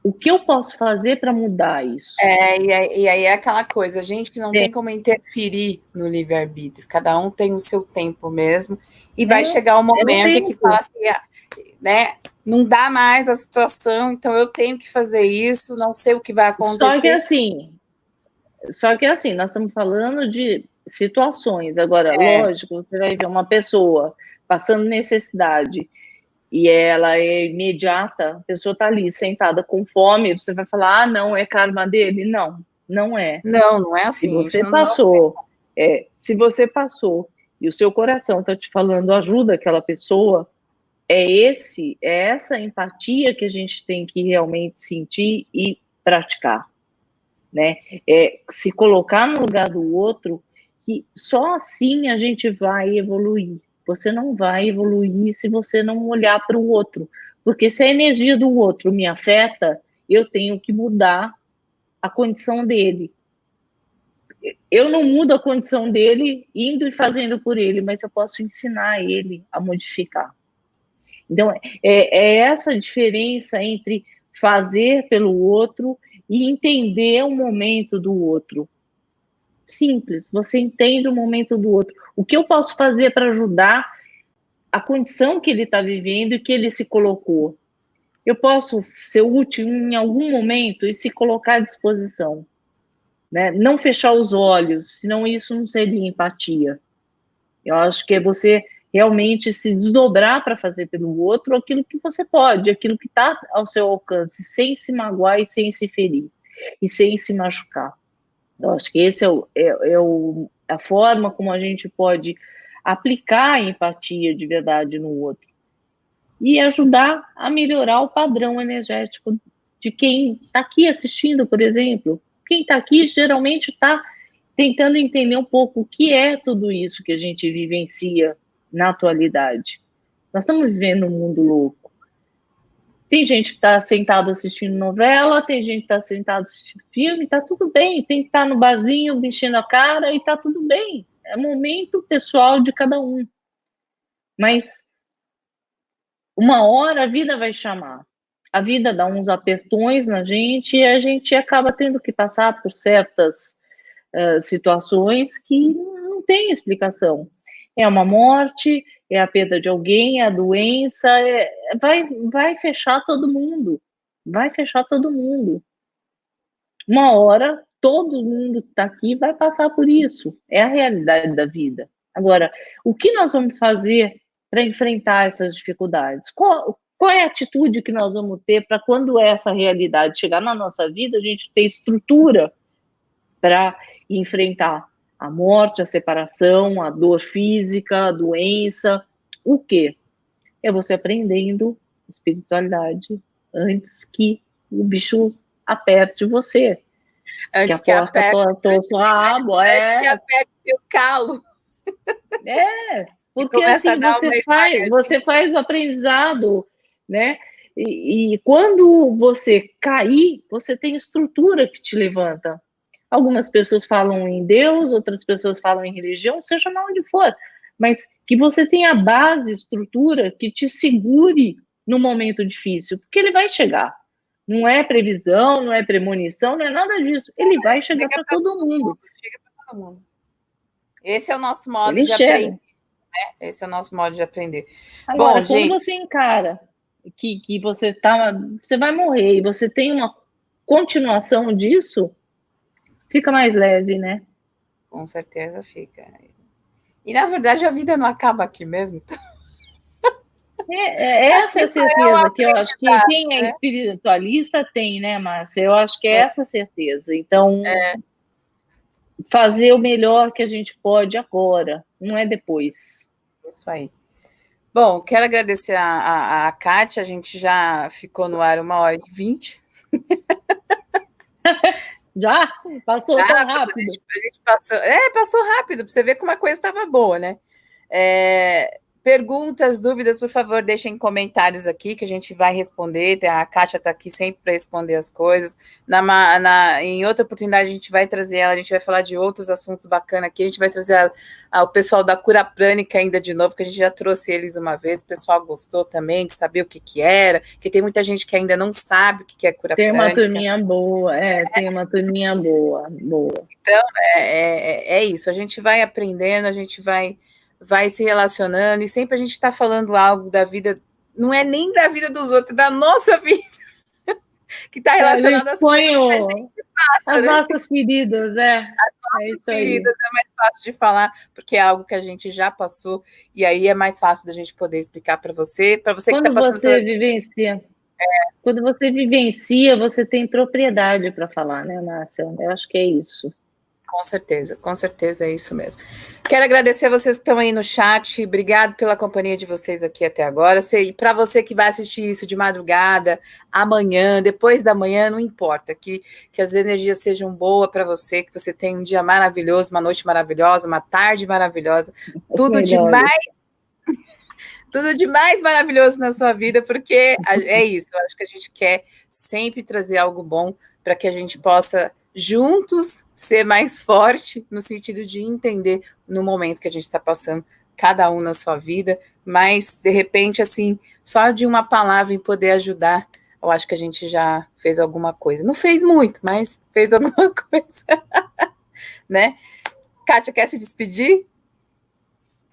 o que eu posso fazer para mudar isso. E aí é aquela coisa, a gente que não tem como interferir no livre-arbítrio, cada um tem o seu tempo mesmo, e vai chegar o momento em que fala assim, né, não dá mais a situação, então eu tenho que fazer isso, não sei o que vai acontecer. Só que assim, nós estamos falando de situações, agora, lógico, você vai ver uma pessoa passando necessidade, e ela é imediata, a pessoa está ali sentada com fome, você vai falar, não, é karma dele? Não, não é. Não é assim. Se você passou e o seu coração está te falando ajuda aquela pessoa, é essa empatia que a gente tem que realmente sentir e praticar, né? Se colocar no lugar do outro, que só assim a gente vai evoluir. Você não vai evoluir se você não olhar para o outro. Porque se a energia do outro me afeta, eu tenho que mudar a condição dele. Eu não mudo a condição dele indo e fazendo por ele, mas eu posso ensinar ele a modificar. Então, é essa diferença entre fazer pelo outro e entender o momento do outro. Simples, você entende o momento do outro. O que eu posso fazer para ajudar a condição que ele está vivendo e que ele se colocou? Eu posso ser útil em algum momento e se colocar à disposição, né? Não fechar os olhos, senão isso não seria empatia. Eu acho que é você realmente se desdobrar para fazer pelo outro aquilo que você pode, aquilo que está ao seu alcance, sem se magoar e sem se ferir, e sem se machucar. Eu acho que esse a forma como a gente pode aplicar a empatia de verdade no outro e ajudar a melhorar o padrão energético de quem está aqui assistindo, por exemplo. Quem está aqui geralmente está tentando entender um pouco o que é tudo isso que a gente vivencia na atualidade. Nós estamos vivendo um mundo louco. Tem gente que está sentado assistindo novela, tem gente que está sentado assistindo filme, está tudo bem. Tem que estar no barzinho, mexendo a cara e está tudo bem. É momento pessoal de cada um. Mas uma hora a vida vai chamar. A vida dá uns apertões na gente e a gente acaba tendo que passar por certas situações que não tem explicação. É uma morte, é a perda de alguém, é a doença, vai fechar todo mundo. Vai fechar todo mundo. Uma hora, todo mundo que está aqui vai passar por isso. É a realidade da vida. Agora, o que nós vamos fazer para enfrentar essas dificuldades? Qual é a atitude que nós vamos ter para quando essa realidade chegar na nossa vida, a gente ter estrutura para enfrentar a morte, a separação, a dor física, a doença, o quê? é você aprendendo espiritualidade antes que o bicho aperte você. Antes que aperte o calo. Porque assim você faz o aprendizado, né? E quando você cair, você tem estrutura que te levanta. Algumas pessoas falam em Deus, outras pessoas falam em religião, seja lá onde for, mas que você tenha base, estrutura que te segure no momento difícil, porque ele vai chegar. Não é previsão, não é premonição, não é nada disso. Ele vai chegar para todo mundo. Chega para todo mundo. Esse é o nosso modo de aprender. Né? Esse é o nosso modo de aprender. Agora, quando gente... você encara que você vai morrer e você tem uma continuação disso, fica mais leve, né? Com certeza fica. E, na verdade, a vida não acaba aqui mesmo. Então... essa é a certeza que eu acho que quem é espiritualista tem, né, Márcia? Eu acho que é essa certeza. Então, fazer o melhor que a gente pode agora, não é depois. Isso aí. Bom, quero agradecer a Kátia, a gente já ficou no ar 1h20. Já? Passou tão rápido? A gente passou rápido, para você ver como a coisa estava boa, né? Perguntas, dúvidas, por favor, deixem comentários aqui que a gente vai responder. A Kátia está aqui sempre para responder as coisas. Em outra oportunidade, a gente vai trazer ela, a gente vai falar de outros assuntos bacanas aqui. A gente vai trazer o pessoal da cura prânica ainda de novo, que a gente já trouxe eles uma vez. O pessoal gostou também de saber o que era, porque tem muita gente que ainda não sabe o que é cura prânica. Tem uma turminha boa, tem uma turminha boa. Então, é isso. A gente vai aprendendo, a gente vai se relacionando, e sempre a gente está falando algo da vida, não é nem da vida dos outros, da nossa vida, que está relacionada às coisas que a gente passa. As nossas feridas, As nossas feridas é mais fácil de falar, porque é algo que a gente já passou, e aí é mais fácil da gente poder explicar para você que está passando... Quando você vivencia, você tem propriedade para falar, né, Márcia? Eu acho que é isso. Com certeza é isso mesmo. Quero agradecer a vocês que estão aí no chat, obrigado pela companhia de vocês aqui até agora, e para você que vai assistir isso de madrugada, amanhã, depois da manhã, não importa, que as energias sejam boas para você, que você tenha um dia maravilhoso, uma noite maravilhosa, uma tarde maravilhosa, tudo de mais maravilhoso na sua vida, porque é isso, eu acho que a gente quer sempre trazer algo bom para que a gente possa juntos ser mais forte no sentido de entender no momento que a gente está passando, cada um na sua vida, mas de repente, assim, só de uma palavra em poder ajudar, eu acho que a gente já fez alguma coisa. Não fez muito, mas fez alguma coisa, né? Kátia, quer se despedir?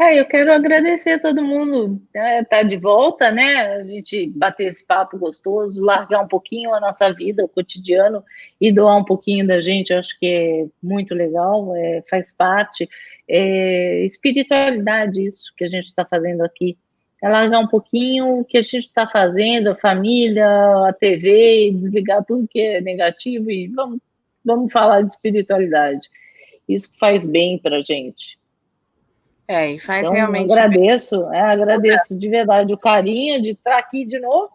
Eu quero agradecer a todo mundo, tá de volta, né? A gente bater esse papo gostoso, largar um pouquinho a nossa vida, o cotidiano, e doar um pouquinho da gente, eu acho que é muito legal, faz parte. Espiritualidade, isso que a gente está fazendo aqui. É largar um pouquinho o que a gente está fazendo, a família, a TV, desligar tudo que é negativo e vamos falar de espiritualidade. Isso faz bem para a gente. E faz então, realmente. Agradeço de verdade o carinho de estar aqui de novo.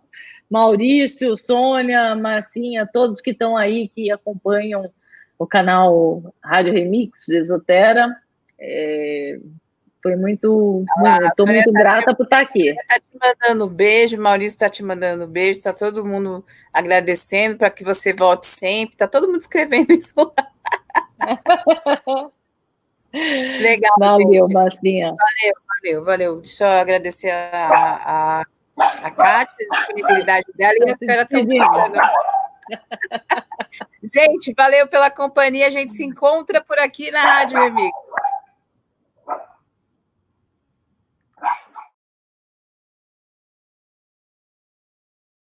Maurício, Sônia, Marcinha, todos que estão aí, que acompanham o canal Rádio Remix Esotera. Foi muito. Estou muito grata por estar aqui. Está te mandando beijo, Maurício está te mandando beijo, está todo mundo agradecendo para que você volte sempre. Está todo mundo escrevendo isso lá. Legal. Valeu, Marcinha. Valeu. Deixa eu agradecer a Kátia, a disponibilidade dela e a Fera também. Gente, valeu pela companhia. A gente se encontra por aqui na Rádio Remix.